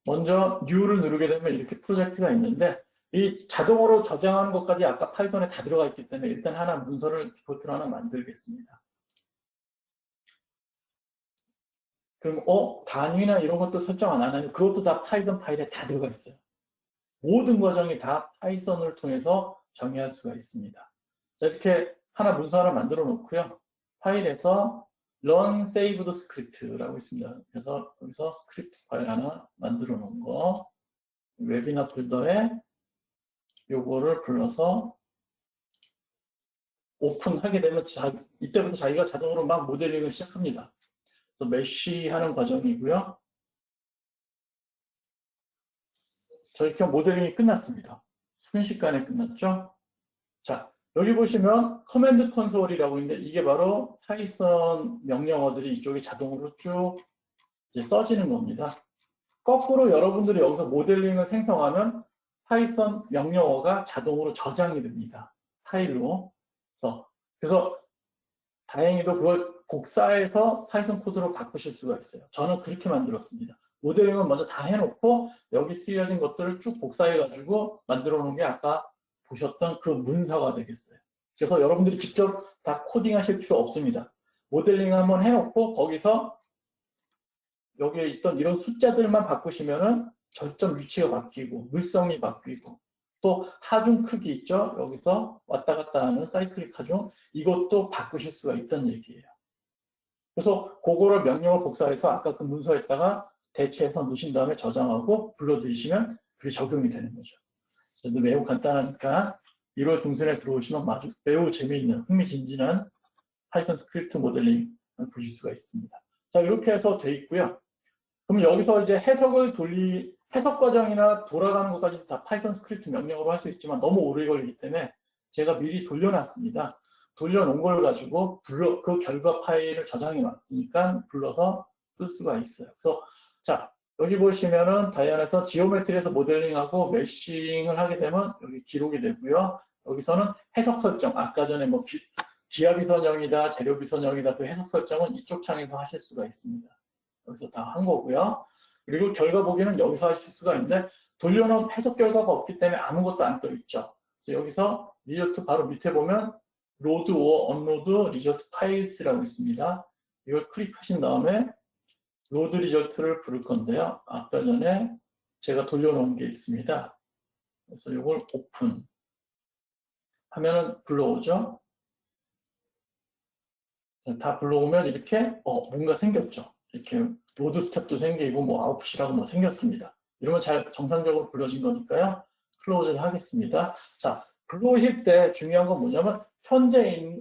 먼저 New를 누르게 되면 이렇게 프로젝트가 있는데 이 자동으로 저장하는 것까지 아까 파이썬에 다 들어가 있기 때문에 일단 하나 문서를 디폴트로 하나 만들겠습니다. 그럼 단위나 이런 것도 설정 안 하나요? 그것도 다 파이썬 파일에 다 들어가 있어요. 모든 과정이 다 파이썬을 통해서 정의할 수가 있습니다. 자, 이렇게 하나 문서 하나 만들어 놓고요. 파일에서 run saved script라고 있습니다. 그래서 여기서 스크립트 파일 하나 만들어 놓은 거 웹이나 폴더에 요거를 불러서 오픈하게 되면 이때부터 자기가 자동으로 막 모델링을 시작합니다. 그래서 메쉬하는 과정이고요. 저렇게 모델링이 끝났습니다. 순식간에 끝났죠. 자, 여기 보시면 커맨드 컨솔이라고 있는데 이게 바로 파이썬 명령어들이 이쪽에 자동으로 쭉 이제 써지는 겁니다. 거꾸로 여러분들이 여기서 모델링을 생성하면 파이썬 명령어가 자동으로 저장이 됩니다. 파일로. 그래서 다행히도 그걸 복사해서 파이썬 코드로 바꾸실 수가 있어요. 저는 그렇게 만들었습니다. 모델링은 먼저 다 해놓고 여기 쓰여진 것들을 쭉 복사해가지고 만들어 놓은 게 아까 보셨던 그 문서가 되겠어요. 그래서 여러분들이 직접 다 코딩하실 필요 없습니다. 모델링 한번 해놓고 거기서 여기에 있던 이런 숫자들만 바꾸시면은 절점 위치가 바뀌고 물성이 바뀌고 또 하중 크기 있죠? 여기서 왔다 갔다 하는 사이클릭 하중 이것도 바꾸실 수가 있다는 얘기예요. 그래서 그거를 명령을 복사해서 아까 그 문서에다가 대체해서 넣으신 다음에 저장하고 불러들이시면 그게 적용이 되는 거죠. 그래서 매우 간단하니까 1월 중순에 들어오시면 매우 재미있는 흥미진진한 파이썬 스크립트 모델링을 보실 수가 있습니다. 자, 이렇게 해서 돼 있고요. 그럼 여기서 이제 해석 과정이나 돌아가는 것까지 다 파이썬 스크립트 명령으로 할 수 있지만 너무 오래 걸리기 때문에 제가 미리 돌려놨습니다. 돌려놓은 걸 가지고 그 결과 파일을 저장해 놨으니까 불러서 쓸 수가 있어요. 그래서 자, 여기 보시면은 다이안에서 지오메트리에서 모델링하고 메싱을 하게 되면 여기 기록이 되고요. 여기서는 해석 설정, 아까 전에 뭐 기하비 선형이다, 재료비 선형이다, 그 해석 설정은 이쪽 창에서 하실 수가 있습니다. 여기서 다 한 거고요. 그리고 결과 보기는 여기서 하실 수가 있는데 돌려놓은 해석 결과가 없기 때문에 아무것도 안 떠 있죠. 그래서 여기서 리저트 바로 밑에 보면 로드 or 언로드 리저트 파일스라고 있습니다. 이걸 클릭하신 다음에 로드 리저트를 부를 건데요. 아까 전에 제가 돌려놓은 게 있습니다. 그래서 이걸 오픈 하면은 불러오죠. 다 불러오면 이렇게 뭔가 생겼죠. 이렇게 로드 스텝도 생기고 뭐 아웃풋이라고 뭐 생겼습니다. 이러면 잘 정상적으로 불러진 거니까요. 클로즈를 하겠습니다. 자, 불러오실 때 중요한 건 뭐냐면 현재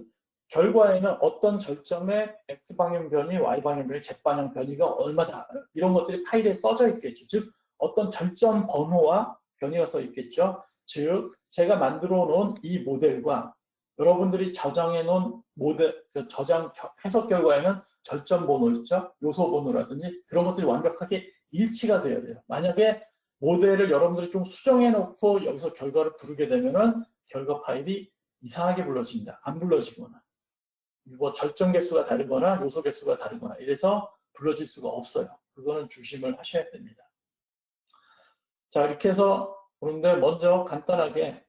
결과에는 어떤 절점에 X방향 변이, Y방향 변이, Z방향 변이가 얼마다 이런 것들이 파일에 써져 있겠죠. 즉 어떤 절점 번호와 변이가 써 있겠죠. 즉 제가 만들어 놓은 이 모델과 여러분들이 저장해 놓은 모델, 저장 해석 결과에는 절점 번호 있죠. 요소 번호라든지 그런 것들이 완벽하게 일치가 돼야 돼요. 만약에 모델을 여러분들이 좀 수정해 놓고 여기서 결과를 부르게 되면은 결과 파일이 이상하게 불러집니다. 안 불러지거나 뭐 절정 개수가 다르거나 요소 개수가 다르거나 이래서 불러질 수가 없어요. 그거는 조심을 하셔야 됩니다. 자, 이렇게 해서 그런데 먼저 간단하게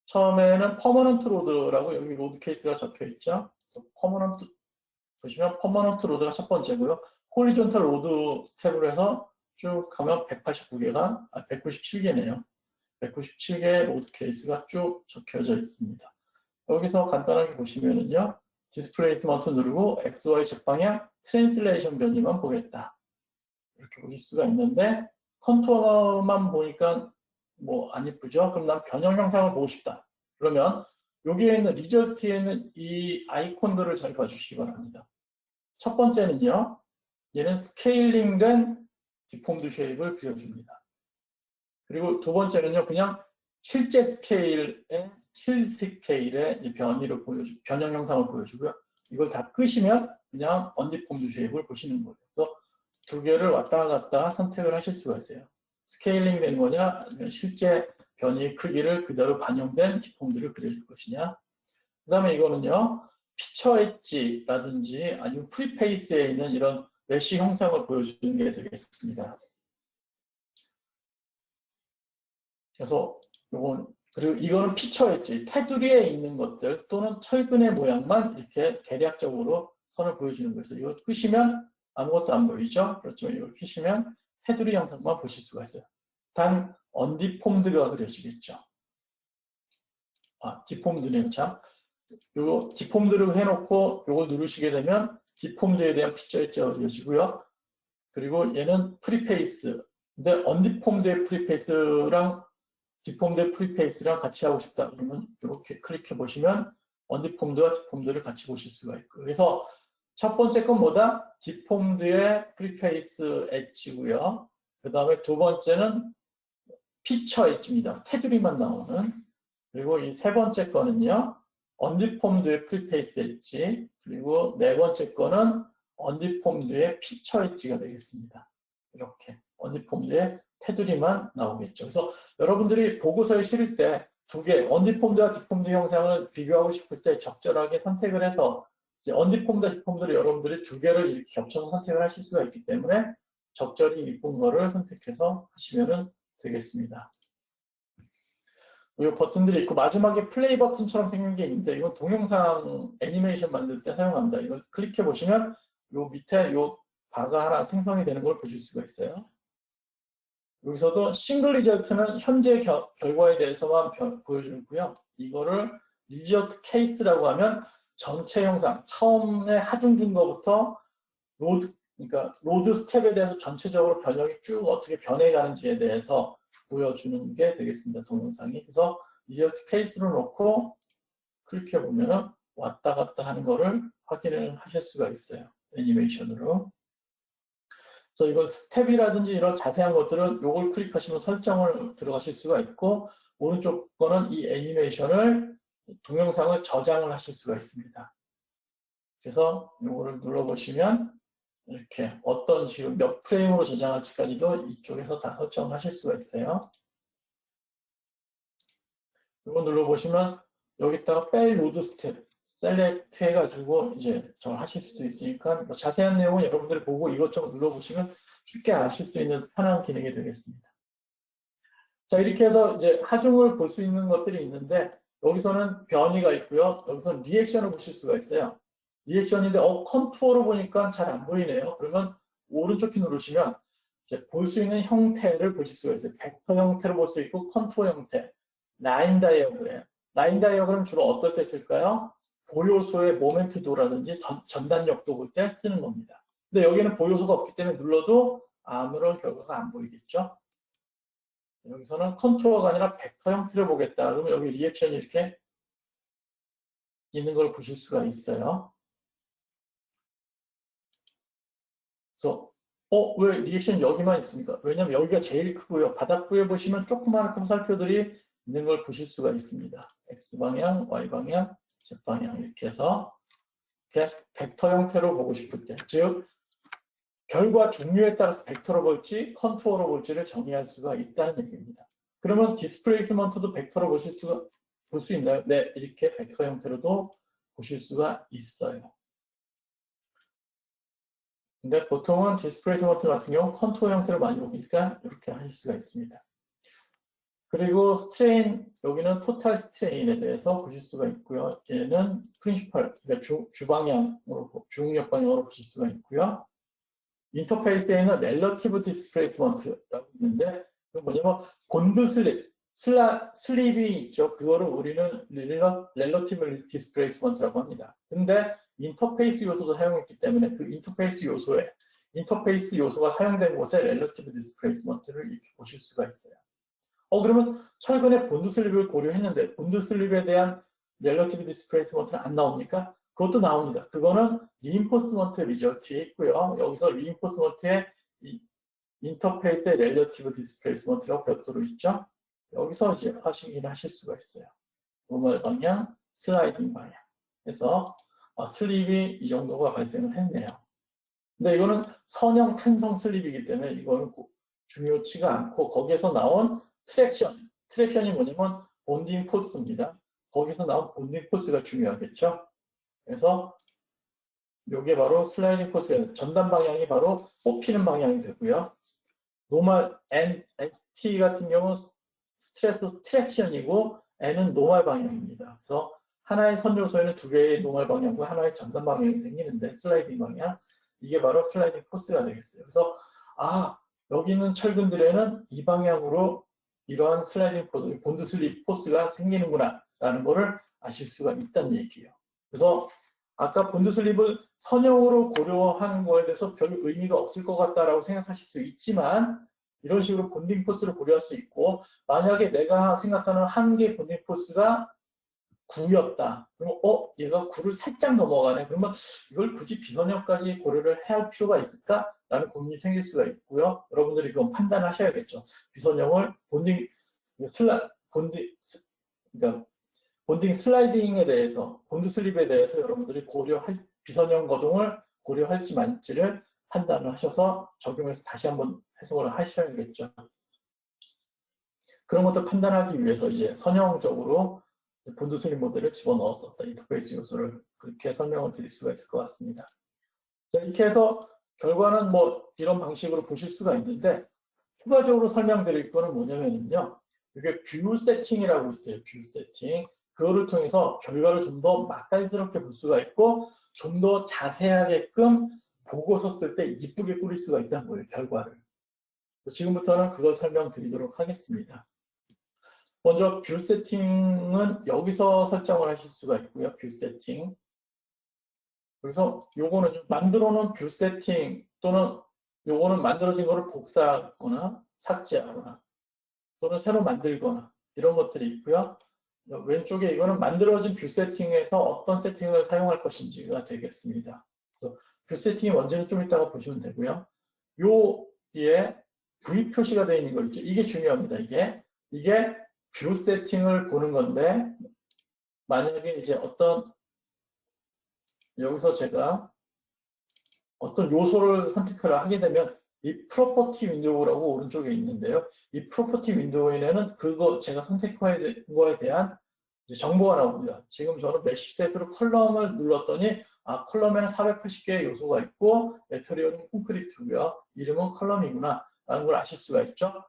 처음에는 퍼머넌트 로드라고 여기 로드 케이스가 적혀 있죠. 그래서 퍼머넌트 보시면 퍼머넌트 로드가 첫 번째고요. 호리존탈 로드 스텝으로 해서 쭉 가면 189개가 197개네요. 197개의 로드 케이스가 쭉 적혀져 있습니다. 여기서 간단하게 보시면은요. 디스플레이스먼트 누르고 XY 적방향 트랜슬레이션 변이만 보겠다. 이렇게 보실 수가 있는데 컨투어만 보니까 뭐 안 이쁘죠? 그럼 난 변형 형상을 보고 싶다. 그러면 여기에 있는 리저트에 있는 이 아이콘들을 잘 봐주시기 바랍니다. 첫 번째는요. 얘는 스케일링된 디폼드 쉐입을 그려줍니다. 그리고 두 번째는요. 그냥 실제 실스케일의 변이를 변형 형상을 보여주고요. 이걸 다 끄시면 그냥 언디폼드 쉐입을 보시는 거예요. 그래서 두 개를 왔다 갔다 선택을 하실 수가 있어요. 스케일링 된 거냐, 아니면 실제 변이 크기를 그대로 반영된 디폼드를 그려줄 것이냐. 그 다음에 이거는요, 피처 엣지라든지 아니면 프리페이스에 있는 이런 메쉬 형상을 보여주는 게 되겠습니다. 그래서 그리고 이거는 피처 엣지, 테두리에 있는 것들 또는 철근의 모양만 이렇게 대략적으로 선을 보여주는 거예요. 그래서 이걸 끄시면 아무것도 안 보이죠? 그렇지만 이걸 켜시면 테두리 영상만 보실 수가 있어요. 단 언디폼드가 그려지겠죠. 디폼드네요. 참. 요거 디폼드를 해놓고 요거 누르시게 되면 디폼드에 대한 피처 엣지가 그려지고요. 그리고 얘는 프리페이스. 근데 언디폼드의 프리페이스랑 디폼드 프리페이스랑 같이 하고 싶다. 그러면 이렇게 클릭해 보시면 언디폼드와 디폼드를 같이 보실 수가 있고. 그래서 첫 번째 건 뭐다? 디폼드의 프리페이스 엣지고요. 그 다음에 두 번째는 피처 엣지입니다. 테두리만 나오는. 그리고 이 세 번째 거는요. 언디폼드의 프리페이스 엣지. 그리고 네 번째 거는 언디폼드의 피처 엣지가 되겠습니다. 이렇게 언디폼드의 테두리만 나오겠죠. 그래서 여러분들이 보고서에 실을 때 두 개, 언디폼드와 디폼드 형상을 비교하고 싶을 때 적절하게 선택을 해서 이제 언디폼드와 디폼드를 여러분들이 두 개를 이렇게 겹쳐서 선택을 하실 수가 있기 때문에 적절히 이쁜 거를 선택해서 하시면 되겠습니다. 이 버튼들이 있고 마지막에 플레이 버튼처럼 생긴 게 있는데 이건 동영상 애니메이션 만들 때 사용합니다. 이거 클릭해 보시면 요 밑에 요 바가 하나 생성이 되는 걸 보실 수가 있어요. 여기서도 싱글 리저트는 현재 결과에 대해서만 보여주고요. 이거를 리저트 케이스라고 하면 전체 영상, 처음에 하중 준 거부터 그러니까 로드 스텝에 대해서 전체적으로 변형이 쭉 어떻게 변해가는지에 대해서 보여주는 게 되겠습니다. 동영상이. 그래서 리저트 케이스로 놓고 클릭해 보면은 왔다 갔다 하는 거를 확인을 하실 수가 있어요. 애니메이션으로. 그래서 이거 스텝이라든지 이런 자세한 것들은 이걸 클릭하시면 설정을 들어가실 수가 있고 오른쪽 거는 이 애니메이션을 동영상을 저장을 하실 수가 있습니다. 그래서 이거를 눌러보시면 이렇게 어떤 식으로 몇 프레임으로 저장할지까지도 이쪽에서 다 설정을 하실 수가 있어요. 이거 눌러보시면 여기다가 뺄 로드 스텝 셀렉트 해가지고 이제 저걸 하실 수도 있으니까 뭐 자세한 내용은 여러분들이 보고 이것저것 눌러보시면 쉽게 아실 수 있는 편한 기능이 되겠습니다. 자, 이렇게 해서 이제 하중을 볼 수 있는 것들이 있는데 여기서는 변이가 있고요. 여기서는 리액션을 보실 수가 있어요. 리액션인데 컨투어로 보니까 잘 안 보이네요. 그러면 오른쪽 키 누르시면 이제 볼 수 있는 형태를 보실 수가 있어요. 벡터 형태로 볼 수 있고 컨투어 형태, 라인 다이어그램. 라인 다이어그램 주로 어떨 때 쓸까요? 보요소의 모멘트도라든지 전단력도 볼 때 쓰는 겁니다. 근데 여기는 보요소가 없기 때문에 눌러도 아무런 결과가 안 보이겠죠? 여기서는 컨투어가 아니라 벡터 형태를 보겠다. 그러면 여기 리액션이 이렇게 있는 걸 보실 수가 있어요. 그래서 왜 리액션 여기만 있습니까? 왜냐면 여기가 제일 크고요. 바닥부에 보시면 조그마한 화살표들이 있는 걸 보실 수가 있습니다. X방향, Y방향, Z방향 이렇게 해서 이렇게 벡터 형태로 보고 싶을 때, 즉 결과 종류에 따라서 벡터로 볼지 컨투어로 볼지를 정의할 수가 있다는 얘기입니다. 그러면 디스플레이스먼트도 벡터로 볼 수 있나요? 네, 이렇게 벡터 형태로도 보실 수가 있어요. 근데 보통은 디스플레이스먼트 같은 경우 컨투어 형태로 많이 보니까 이렇게 하실 수가 있습니다. 그리고 스트레인, 여기는 토탈 스트레인에 대해서 보실 수가 있고요. 얘는 프린시펄, 그러니까 주방향으로, 주응력 방향으로 보실 수가 있고요. 인터페이스에는 렐러티브 디스플레이스먼트라고 있는데, 그건 뭐냐면 본드 슬립이 있죠. 그거를 우리는 렐러티브 디스플레이스먼트라고 합니다. 근데 인터페이스 요소도 사용했기 때문에 그 인터페이스 요소가 사용된 곳에 렐러티브 디스플레이스먼트를 이렇게 보실 수가 있어요. 그러면 최근에 본드 슬립을 고려했는데 본드 슬립에 대한 렐러티브 디스플레이스먼트는 안 나옵니까? 그것도 나옵니다. 그거는 리인포스먼트 리저트에 있고요. 여기서 리인포스먼트의 인터페이스의 렐러티브 디스플레이스먼트라고 별도로 있죠. 여기서 이제 확인하실 수가 있어요. 노멀 방향, 슬라이딩 방향. 그래서 슬립이 이 정도가 발생을 했네요. 근데 이거는 선형 탄성 슬립이기 때문에 이거는 중요치가 않고 거기에서 나온 트랙션이 뭐냐면 본딩 포스입니다. 거기서 나온 본딩 포스가 중요하겠죠. 그래서 이게 바로 슬라이딩 포스가 전단 방향이 바로 뽑히는 방향이 되고요. 노멀 NT 같은 경우는 스트레스 트랙션이고 N은 노멀 방향입니다. 그래서 하나의 선 요소에는 두 개의 노멀 방향과 하나의 전단 방향이 생기는데 슬라이딩 방향, 이게 바로 슬라이딩 포스가 되겠어요. 그래서 여기 있는 철근들에는 이 방향으로 이러한 슬라이딩 포스, 본드 슬립 포스가 생기는구나 라는 것을 아실 수가 있다는 얘기예요. 그래서 아까 본드 슬립을 선형으로 고려하는 거에 대해서 별 의미가 없을 것 같다라고 생각하실 수 있지만 이런 식으로 본딩 포스를 고려할 수 있고, 만약에 내가 생각하는 한 개 본딩 포스가 9였다. 그러면 얘가 9를 살짝 넘어가네. 그러면 이걸 굳이 비선형까지 고려를 해야 할 필요가 있을까? 라는 고민이 생길 수가 있고요. 여러분들이 그건 판단을 하셔야겠죠. 비선형을 그러니까 본딩 슬라이딩에 대해서, 본드 슬립에 대해서 여러분들이 비선형 거동을 고려할지 말지를 판단을 하셔서 적용해서 다시 한번 해석을 하셔야겠죠. 그런 것도 판단하기 위해서 이제 선형적으로 본드 슬립 모델을 집어넣었었다. 인터페이스 요소를 그렇게 설명을 드릴 수가 있을 것 같습니다. 자, 이렇게 해서 결과는 뭐 이런 방식으로 보실 수가 있는데, 추가적으로 설명드릴 거는 뭐냐면요. 이게 뷰 세팅이라고 있어요. 뷰 세팅. 그거를 통해서 결과를 좀 더 맛깔스럽게 볼 수가 있고 좀 더 자세하게끔 보고서 쓸 때 이쁘게 꾸릴 수가 있다는 거예요. 결과를. 지금부터는 그걸 설명드리도록 하겠습니다. 먼저 뷰 세팅은 여기서 설정을 하실 수가 있고요. 뷰 세팅. 그래서 요거는 만들어 놓은 뷰 세팅 또는 요거는 만들어진 거를 복사하거나 삭제하거나 또는 새로 만들거나 이런 것들이 있고요. 왼쪽에 이거는 만들어진 뷰 세팅에서 어떤 세팅을 사용할 것인지가 되겠습니다. 그래서 뷰 세팅이 뭔지는 좀 이따가 보시면 되고요. 여기에 V 표시가 되어 있는 거 있죠. 이게 중요합니다. 이게 뷰 세팅을 보는 건데, 만약에 이제 여기서 제가 어떤 요소를 선택을 하게 되면 이 프로퍼티 윈도우라고 오른쪽에 있는데요. 이 프로퍼티 윈도우에는 제가 선택한 거에 대한 정보가 나옵니다. 지금 저는 메시셋으로 컬럼을 눌렀더니 컬럼에는 480개의 요소가 있고 메테리얼은 콘크리트고요. 이름은 컬럼이구나 라는 걸 아실 수가 있죠.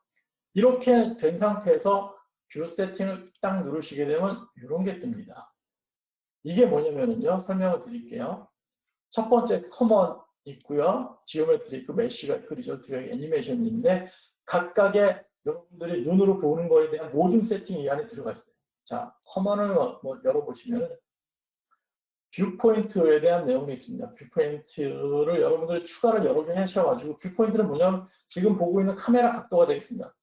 이렇게 된 상태에서 뷰 세팅을 딱 누르시게 되면 이런 게 뜹니다. 이게 뭐냐면요. 설명을 드릴게요. 첫 번째 커먼 있고요. 지오메트리 있고 메쉬가 있고 리저트가 애니메이션인데 각각의 여러분들이 눈으로 보는 거에 대한 모든 세팅이 이 안에 들어가 있어요. 자, 커먼을 열어보시면 뷰포인트에 대한 내용이 있습니다. 뷰포인트를 여러분들이 추가를 여러 개 하셔가지고 뷰포인트는 뭐냐면 지금 보고 있는 카메라 각도가 되겠습니다.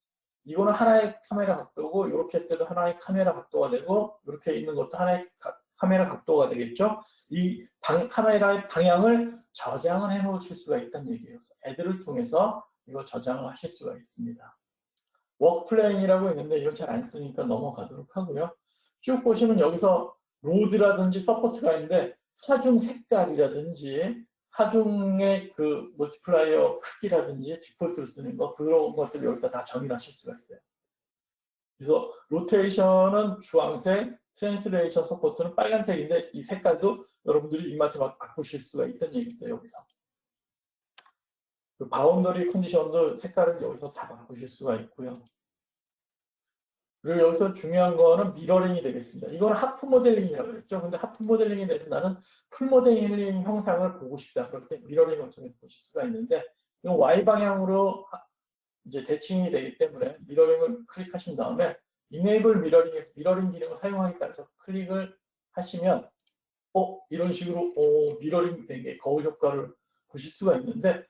이거는 하나의 카메라 각도고 이렇게 했을 때도 하나의 카메라 각도가 되고 이렇게 있는 것도 하나의 카메라 각도가 되겠죠. 이 카메라의 방향을 저장을 해 놓으실 수가 있다는 얘기예요. 애들을 통해서 이거 저장을 하실 수가 있습니다. 워크플레인이라고 있는데 이건 잘 안 쓰니까 넘어가도록 하고요. 쭉 보시면 여기서 로드라든지 서포트가 있는데 하중 색깔이라든지 하중의 그 멀티플라이어 크기라든지 디폴트로 쓰는 거 그런 것들 여기다 다 정의하실 수가 있어요. 그래서 로테이션은 주황색, 트랜스레이션 서포트는 빨간색인데 이 색깔도 여러분들이 입맛에 바꾸실 수가 있다는 얘기입니다. 여기서. 그 바운더리 컨디션도 색깔은 여기서 다 바꾸실 수가 있고요. 그리고 여기서 중요한 거는 미러링이 되겠습니다. 이거는 하프 모델링이라고 그랬죠. 근데 하프 모델링에 대해서 나는 풀 모델링 형상을 보고 싶다. 그럴 때 미러링을 통해서 보실 수가 있는데 이건 Y 방향으로 이제 대칭이 되기 때문에 미러링을 클릭하신 다음에 Enable 미러링에서 미러링 기능을 사용하기 따라서 클릭을 하시면 이런 식으로 미러링 된 게 거울 효과를 보실 수가 있는데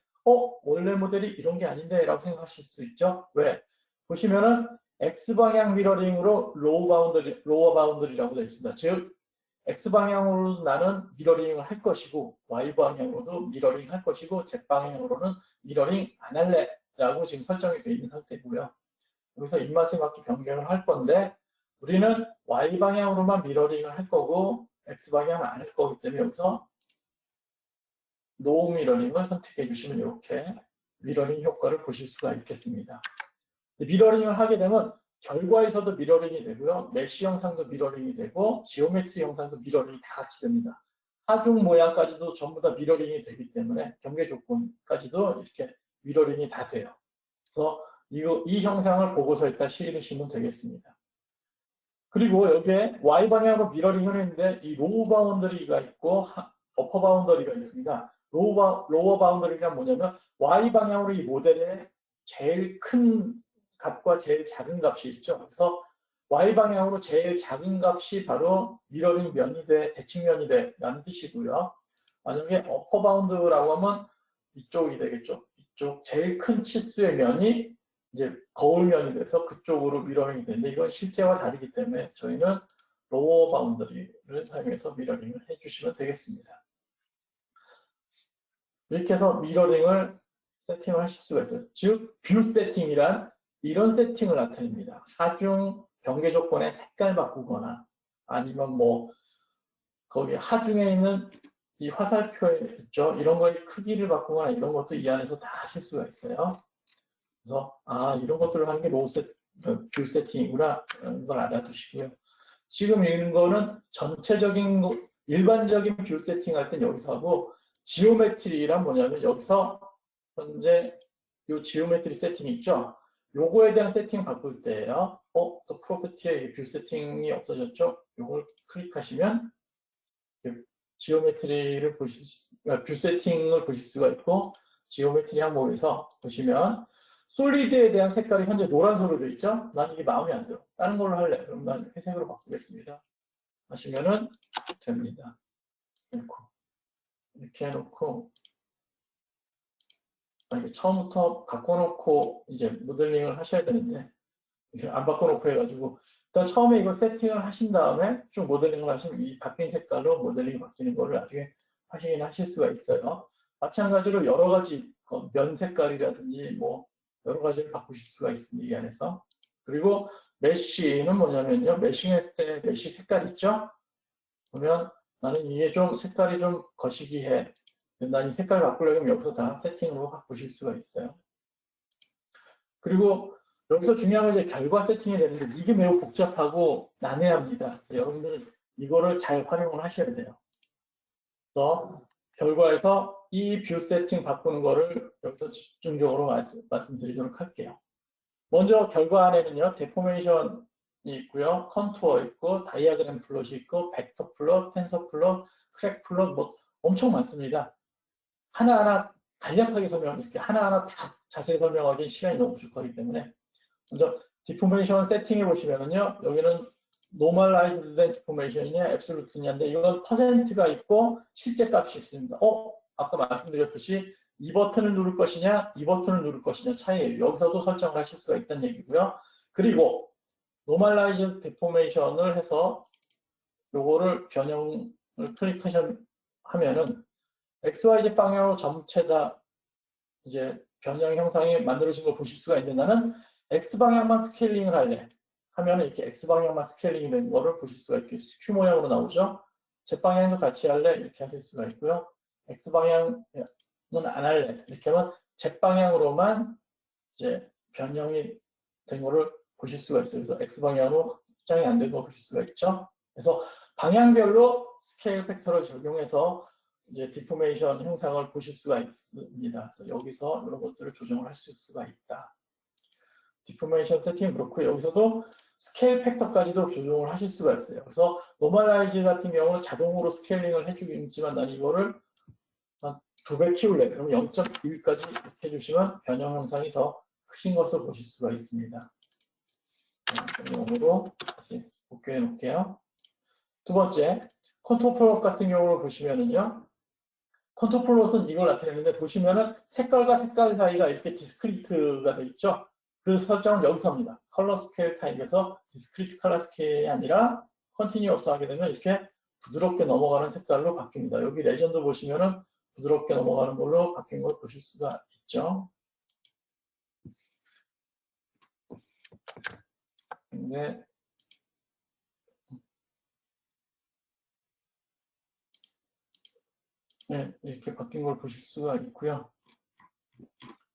원래 모델이 이런 게 아닌데 라고 생각하실 수 있죠. 왜? 보시면은 X방향 미러링으로 로어 바운더리라고 되어 있습니다. 즉 X방향으로 나는 미러링을 할 것이고 Y방향으로도 미러링 할 것이고 Z방향으로는 미러링 안 할래 라고 지금 설정이 되어 있는 상태고요. 여기서 입맛에 맞게 변경을 할 건데 우리는 Y방향으로만 미러링을 할 거고 X방향은 안 할 거기 때문에 여기서 노 미러링을 선택해 주시면 이렇게 미러링 효과를 보실 수가 있겠습니다. 미러링을 하게 되면 결과에서도 미러링이 되고요. 메쉬 영상도 미러링이 되고 지오메트리 영상도 미러링이 다 같이 됩니다. 하중 모양까지도 전부 다 미러링이 되기 때문에 경계 조건까지도 이렇게 미러링이 다 돼요. 그래서 이 형상을 보고서에다 실으시면 되겠습니다. 그리고 여기에 Y방향으로 미러링을 했는데 이 로우 바운더리가 있고 어퍼 바운더리가 있습니다. 로어 바운더리가 뭐냐면 Y방향으로 이 모델의 제일 큰 값과 제일 작은 값이 있죠. 그래서 Y방향으로 제일 작은 값이 바로 미러링 면이 돼, 대칭면이 돼 라는 뜻이고요. 만약에 어퍼 바운드라고 하면 이쪽이 되겠죠. 이쪽 제일 큰 치수의 면이 이제 거울면이 돼서 그쪽으로 미러링이 되는데 이건 실제와 다르기 때문에 저희는 로어 바운더리를 사용해서 미러링을 해주시면 되겠습니다. 이렇게 해서 미러링을 세팅을 하실 수가 있어요. 즉, 뷰 세팅이란 이런 세팅을 나타냅니다. 하중 경계 조건의 색깔 바꾸거나 아니면 뭐 거기 하중에 있는 이 화살표에 있죠. 이런 거의 크기를 바꾸거나 이런 것도 이 안에서 다 하실 수가 있어요. 그래서 이런 것들을 하는 게 뷰 세팅이구나 이런 걸 알아두시고요. 지금 이런 거는 전체적인 일반적인 뷰 세팅 할 땐 여기서 하고 지오메트리란 뭐냐면 여기서 현재 이 지오메트리 세팅이 있죠. 요거에 대한 세팅 바꿀 때예요. 또 프로퍼티에 뷰 세팅이 없어졌죠. 요걸 클릭하시면 지오메트리를 뷰 세팅을 보실 수가 있고 지오메트리 항목에서 보시면 솔리드에 대한 색깔이 현재 노란색으로 되어 있죠. 난 이게 마음에 안 들어. 다른 걸로 할래. 그럼 난 회색으로 바꾸겠습니다. 하시면은 됩니다. 이렇게 해놓고 처음부터 바꿔놓고 이제 모델링을 하셔야 되는데 안 바꿔놓고 해가지고 일단 처음에 이거 세팅을 하신 다음에 쭉 모델링을 하시면 이 바뀐 색깔로 모델링이 바뀌는 거를 나중에 하시긴 하실 수가 있어요. 마찬가지로 여러 가지 면 색깔이라든지 뭐 여러 가지를 바꾸실 수가 있습니다. 이 안에서. 그리고 메쉬는 뭐냐면요. 메싱했을 때 메쉬 색깔 있죠? 그러면 나는 이게 좀 색깔이 좀 거시기해. 난 이 색깔 바꾸려면 여기서 다 세팅으로 바꾸실 수가 있어요. 그리고 여기서 중요한 건 이제 결과 세팅이 되는데 이게 매우 복잡하고 난해합니다. 여러분들은 이거를 잘 활용을 하셔야 돼요. 그래서 결과에서 이 뷰 세팅 바꾸는 거를 여기서 집중적으로 말씀드리도록 할게요. 먼저 결과 안에는요, 데포메이션이 있고요, 컨투어 있고, 다이아그램 플롯이 있고, 벡터 플롯, 텐서 플롯, 크랙 플롯 뭐 엄청 많습니다. 하나하나 간략하게 이렇게 하나하나 다 자세히 설명하기 시간이 너무 부족하기 때문에 먼저 디포메이션 세팅해 보시면은요, 여기는 노멀라이즈드 된 디포메이션이냐 앱솔루트냐인데 이건 퍼센트가 있고 실제 값이 있습니다. 아까 말씀드렸듯이 이 버튼을 누를 것이냐 이 버튼을 누를 것이냐 차이예요. 여기서도 설정을 하실 수가 있다는 얘기고요. 그리고 노멀라이즈드 디포메이션을 해서 요거를 변형을 클릭하면은 XYZ 방향으로 전체 다 이제 변형 형상이 만들어진 걸 보실 수가 있는데 나는 X방향만 스케일링을 할래 하면 이렇게 X방향만 스케일링이 된 거를 보실 수가 있고 스큐 모양으로 나오죠. Z방향도 같이 할래 이렇게 하실 수가 있고요. X방향은 안 할래 이렇게 하면 Z방향으로만 이제 변형이 된 거를 보실 수가 있어요. 그래서 X방향으로 확장이 안 된 거 보실 수가 있죠. 그래서 방향별로 스케일 팩터를 적용해서 이제 디포메이션 형상을 보실 수가 있습니다. 그래서 여기서 이런 것들을 조정을 하실 수가 있다. 디포메이션 세팅 그렇고 여기서도 스케일 팩터까지도 조정을 하실 수가 있어요. 그래서 노멀라이즈 같은 경우는 자동으로 스케일링을 해주긴 있지만 난 이거를 한 2배 키울래. 그럼 0.1까지 이렇게 해주시면 변형 형상이 더 크신 것을 보실 수가 있습니다. 영어로 다시 복귀해 놓을게요. 두 번째, 컨트롤 플롯 같은 경우를 보시면은요. 컨트롤 플롯은 이걸 나타내는데 보시면은 색깔과 색깔 사이가 이렇게 디스크리트가 되어 있죠. 그 설정은 여기서 합니다. 컬러 스케일 타입에서 디스크리트 컬러 스케일이 아니라 컨티뉴어스 하게 되면 이렇게 부드럽게 넘어가는 색깔로 바뀝니다. 여기 레전드 보시면은 부드럽게 넘어가는 걸로 바뀐 걸 보실 수가 있죠. 근데 네, 이렇게 바뀐 걸 보실 수가 있고요.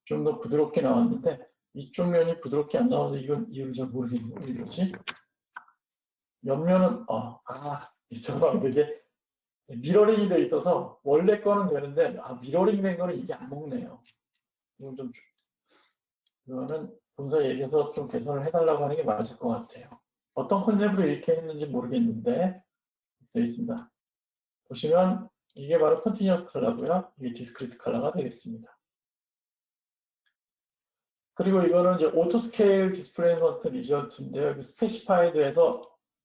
좀 더 부드럽게 나왔는데 이쪽 면이 부드럽게 안 나오는데 이건 이유를 잘 모르겠네요. 왜 이러지? 옆면은 이쪽으로 이게 미러링이 돼 있어서 원래 거는 되는데 미러링 된 거는 이게 안 먹네요. 이건 좀 이거는 본사 얘기해서 좀 개선을 해달라고 하는 게 맞을 것 같아요. 어떤 컨셉으로 이렇게 했는지 모르겠는데 되어 있습니다. 보시면 이게 바로 컨티뉴어스 컬러고요. 이게 디스크리트 컬러가 되겠습니다. 그리고 이거는 이제 오토 스케일 디스플레이 버튼 리전트인데요. 여기 스페시파이드에서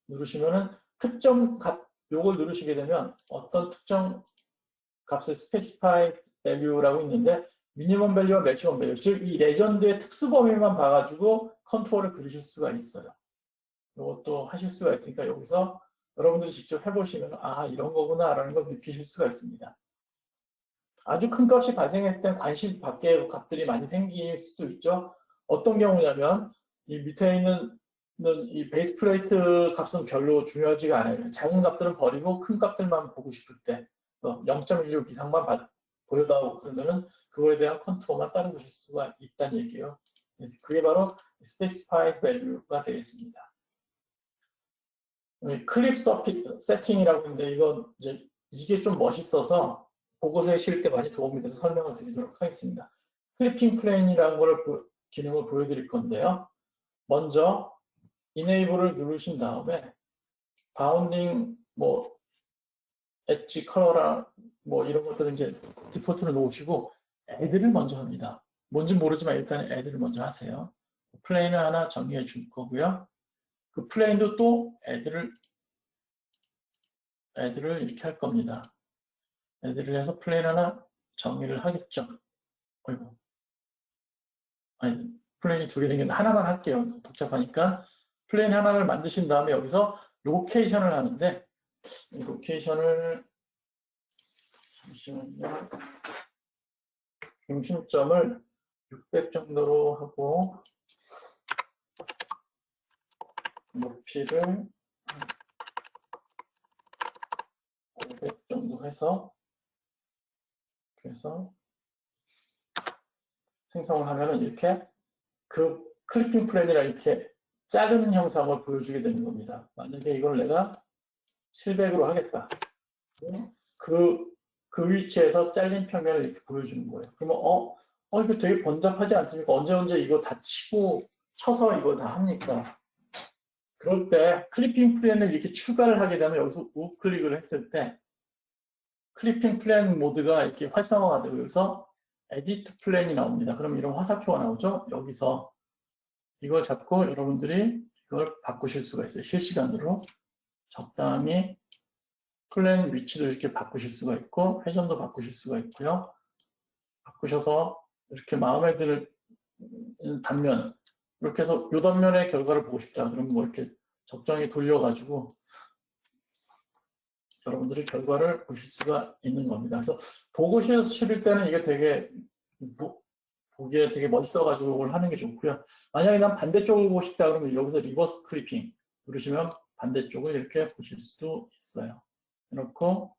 누르시면은 특정 값, 요걸 누르시게 되면 어떤 특정 값을 스페시파이 밸류라고 있는데 미니멈 밸류와 맥시멈 밸류, 즉 이 레전드의 특수 범위만 봐가지고 컨트롤을 그리실 수가 있어요. 이것도 하실 수가 있으니까 여기서 여러분들이 직접 해보시면 이런 거구나 라는 걸 느끼실 수가 있습니다. 아주 큰 값이 발생했을 때 관심 밖의 값들이 많이 생길 수도 있죠. 어떤 경우냐면 이 밑에 있는 이 베이스 플레이트 값은 별로 중요하지가 않아요. 작은 값들은 버리고 큰 값들만 보고 싶을 때 0.16 이상만 보여다오 그러면은 그거에 대한 컨트롤만 따로 보실 수가 있다는 얘기예요. 그래서 그게 바로 specified value가 되겠습니다. 클립 세팅이라고 하는데 이건 이제 이게 좀 멋있어서 보고서에 실 때 많이 도움이 돼서 설명을 드리도록 하겠습니다. 클리핑 플레인이라는 기능을 보여드릴 건데요. 먼저 Enable을 누르신 다음에 바운딩 엣지 컬러랑 이런 것들은 이제 디폴트로 놓으시고 애드를 먼저 합니다. 뭔지 모르지만 일단 애드를 먼저 하세요. 플레인을 하나 정의해 줄 거고요. 그 플레인도 또 애드를 이렇게 할 겁니다. 애드를 해서 플레인 하나 정의를 하겠죠. 어이구. 아니, 플레인이 두 개 생겼는데 하나만 할게요. 복잡하니까. 플레인 하나를 만드신 다음에 여기서 로케이션을 하는데 이 로케이션을 잠시만요. 중심점을 600 정도로 하고 높이를 500 정도 해서 그래서 생성을 하면은 이렇게 그 클리핑 플레인이라 이렇게 작은 형상을 보여주게 되는 겁니다. 만약에 이걸 내가 700으로 하겠다. 그 위치에서 잘린 평면을 이렇게 보여주는 거예요. 그러면 이거 되게 번잡하지 않습니까? 언제 이거 다 쳐서 이걸 다 합니까? 그럴 때 클리핑 플랜을 이렇게 추가를 하게 되면 여기서 우클릭을 했을 때 클리핑 플랜 모드가 이렇게 활성화가 되고 여기서 에디트 플랜이 나옵니다. 그럼 이런 화살표가 나오죠? 여기서 이걸 잡고 여러분들이 이걸 바꾸실 수가 있어요. 실시간으로 적당히 플랜 위치도 이렇게 바꾸실 수가 있고 회전도 바꾸실 수가 있고요. 바꾸셔서 이렇게 마음에 드는 단면 이렇게 해서 이 단면의 결과를 보고 싶다. 그러면 이렇게 적정히 돌려가지고 여러분들이 결과를 보실 수가 있는 겁니다. 그래서 보고 실을 때는 이게 되게 보기에 되게 멋있어가지고 이걸 하는 게 좋고요. 만약에 난 반대쪽을 보고 싶다 그러면 여기서 리버스 클리핑 누르시면 반대쪽을 이렇게 보실 수도 있어요. 해놓고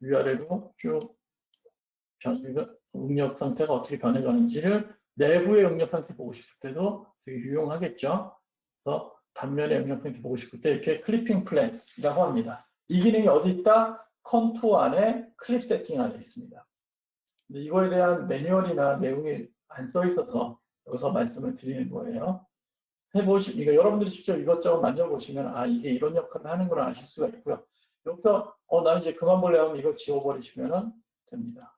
위아래로 쭉 응력 상태가 어떻게 변해가는지를 내부의 응력 상태 보고 싶을 때도 되게 유용하겠죠. 그래서 단면의 응력 상태 보고 싶을 때 이렇게 클리핑 플랜이라고 합니다. 이 기능이 어디 있다? 컨투어 안에 클립 세팅 안에 있습니다. 근데 이거에 대한 매뉴얼이나 내용이 안 써 있어서 여기서 말씀을 드리는 거예요. 이거 여러분들이 직접 이것저것 만져보시면 아 이게 이런 역할을 하는구나 아실 수가 있고요. 여기서 나 이제 그만 볼래 하면 이거 지워버리시면 됩니다.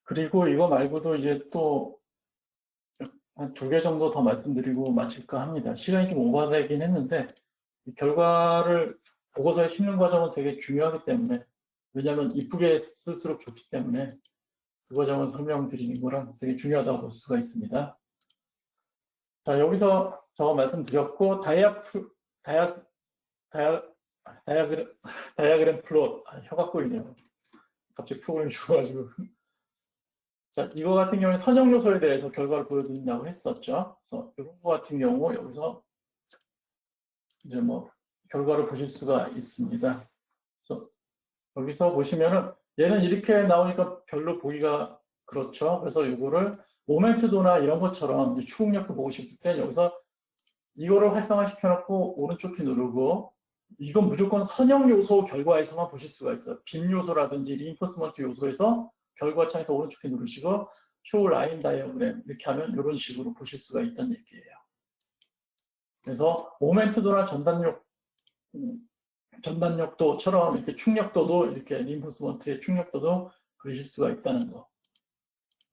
그리고 이거 말고도 이제 또 한 2개 정도 더 말씀드리고 마칠까 합니다. 시간이 좀 오버되긴 했는데 결과를 보고서에 싣는 과정은 되게 중요하기 때문에 왜냐하면 이쁘게 쓸수록 좋기 때문에 그 과정을 설명드리는 거랑 되게 중요하다고 볼 수가 있습니다. 자, 여기서 저거 말씀드렸고 다이아그램 플롯 혀가 꼬이네요. 갑자기 프로그램이 죽어가지고 자, 이거 같은 경우에 선형 요소에 대해서 결과를 보여드린다고 했었죠. 그래서 이런 거 같은 경우 여기서 이제 뭐 결과를 보실 수가 있습니다. 그래서 여기서 보시면은 얘는 이렇게 나오니까 별로 보기가 그렇죠. 그래서 이거를 모멘트도나 이런 것처럼 추궁력도 보고 싶을 때 여기서 이거를 활성화시켜 놓고 오른쪽 키 누르고 이건 무조건 선형 요소 결과에서만 보실 수가 있어요. 빔 요소라든지 리인포스먼트 요소에서 결과창에서 오른쪽 키 누르시고 쇼 라인 다이어그램 이렇게 하면 이런 식으로 보실 수가 있다는 얘기예요. 그래서 모멘트도나 전단력도처럼 이렇게 충력도도 이렇게 리인포스먼트의 충력도도 그리실 수가 있다는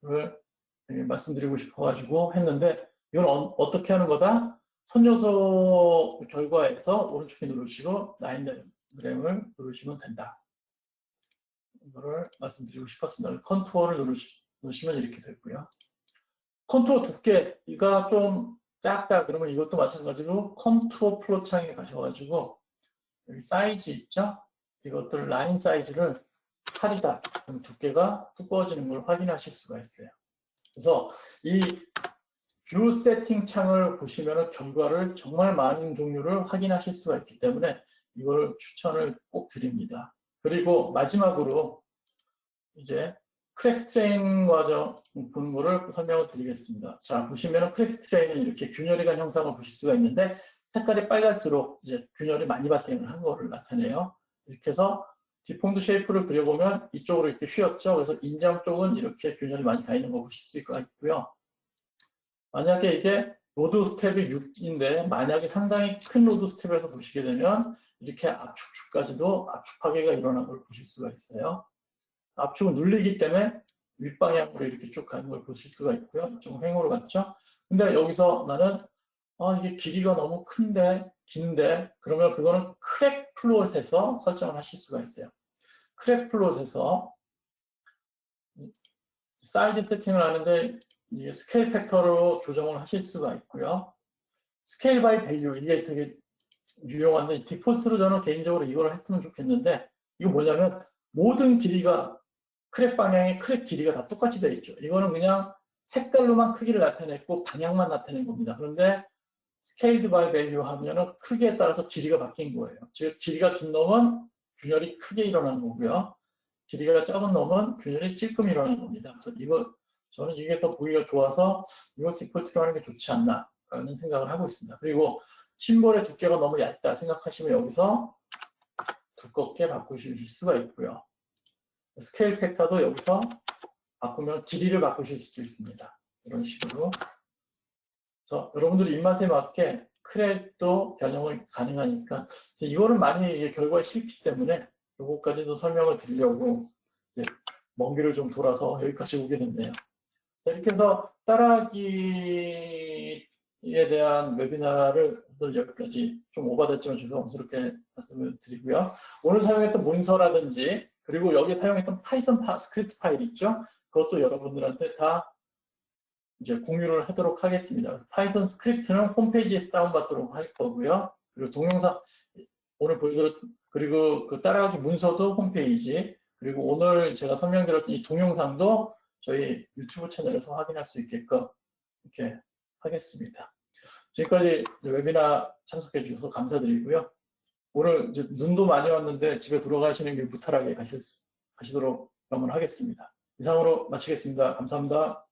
거를 말씀드리고 싶어가지고 했는데 이건 어떻게 하는 거다? 선요소 결과에서 오른쪽에 누르시고 라인 다이어그램을 누르시면 된다. 이거를 말씀드리고 싶었습니다. 컨투어를 누르시면 이렇게 되고요. 컨투어 두께가 좀 작다 그러면 이것도 마찬가지로 컨투어 플롯 창에 가셔가지고 여기 사이즈 있죠? 이것들 라인 사이즈를 8이다. 그럼 두께가 두꺼워지는 걸 확인하실 수가 있어요. 그래서 이 뷰 세팅 창을 보시면 결과를 정말 많은 종류를 확인하실 수가 있기 때문에 이거를 추천을 꼭 드립니다. 그리고 마지막으로 이제 크랙 스트레인 과정 보는 거를 설명을 드리겠습니다. 자, 보시면 크랙 스트레인은 이렇게 균열이 간 형상을 보실 수가 있는데 색깔이 빨갈수록 이제 균열이 많이 발생을 한 거를 나타내요. 이렇게 해서 디폼드 쉐이프를 그려보면 이쪽으로 이렇게 휘었죠. 그래서 인장 쪽은 이렇게 균열이 많이 가 있는 거 보실 수가 있고요. 만약에 이게 로드 스텝이 6인데 만약에 상당히 큰 로드 스텝에서 보시게 되면 이렇게 압축축까지도 압축 파괴가 일어난 걸 보실 수가 있어요. 압축을 눌리기 때문에 윗방향으로 이렇게 쭉 가는 걸 보실 수가 있고요. 좀 횡으로 갔죠. 근데 여기서 나는 이게 길이가 너무 긴데 그러면 그거는 크랙 플롯에서 설정을 하실 수가 있어요. 크랙 플롯에서 사이즈 세팅을 하는데 스케일 팩터로 조정을 하실 수가 있고요. 스케일 바이 밸류 이게 되게 유용한데 디폴트로 저는 개인적으로 이걸 했으면 좋겠는데 이거 뭐냐면 모든 길이가 크랙 방향의 크랙 길이가 다 똑같이 되어 있죠. 이거는 그냥 색깔로만 크기를 나타냈고 방향만 나타낸 겁니다. 그런데 스케일드 바이 밸류 하면은 크기에 따라서 길이가 바뀐 거예요. 즉 길이가 긴 놈은 균열이 크게 일어나는 거고요. 길이가 작은 놈은 균열이 찔끔 일어나는 겁니다. 그래서 저는 이게 더 보기가 좋아서 이거 디폴트로 하는 게 좋지 않나라는 생각을 하고 있습니다. 그리고 심볼의 두께가 너무 얇다 생각하시면 여기서 두껍게 바꾸실 수가 있고요. 스케일 팩터도 여기서 바꾸면 길이를 바꾸실 수도 있습니다. 이런 식으로. 그래서 여러분들이 입맛에 맞게 크랙도 변형을 가능하니까 이거는 많이 결과에 싫기 때문에 이것까지도 설명을 드리려고 먼 길을 좀 돌아서 여기까지 오게 됐네요. 이렇게 해서 따라하기에 대한 웨비나를 오늘 여기까지 좀 오버됐지만 죄송스럽게 말씀을 드리고요. 오늘 사용했던 문서라든지 그리고 여기 사용했던 파이썬 스크립트 파일 있죠? 그것도 여러분들한테 다 이제 공유를 하도록 하겠습니다. 그래서 파이썬 스크립트는 홈페이지에서 다운받도록 할 거고요. 그리고 동영상 오늘 보여드렸, 그리고 그 따라가기 문서도 홈페이지, 그리고 오늘 제가 설명드렸던 이 동영상도 저희 유튜브 채널에서 확인할 수 있게끔 이렇게 하겠습니다. 지금까지 웨비나 참석해 주셔서 감사드리고요. 오늘 이제 눈도 많이 왔는데 집에 돌아가시는 길 무탈하게 가시도록 하겠습니다. 이상으로 마치겠습니다. 감사합니다.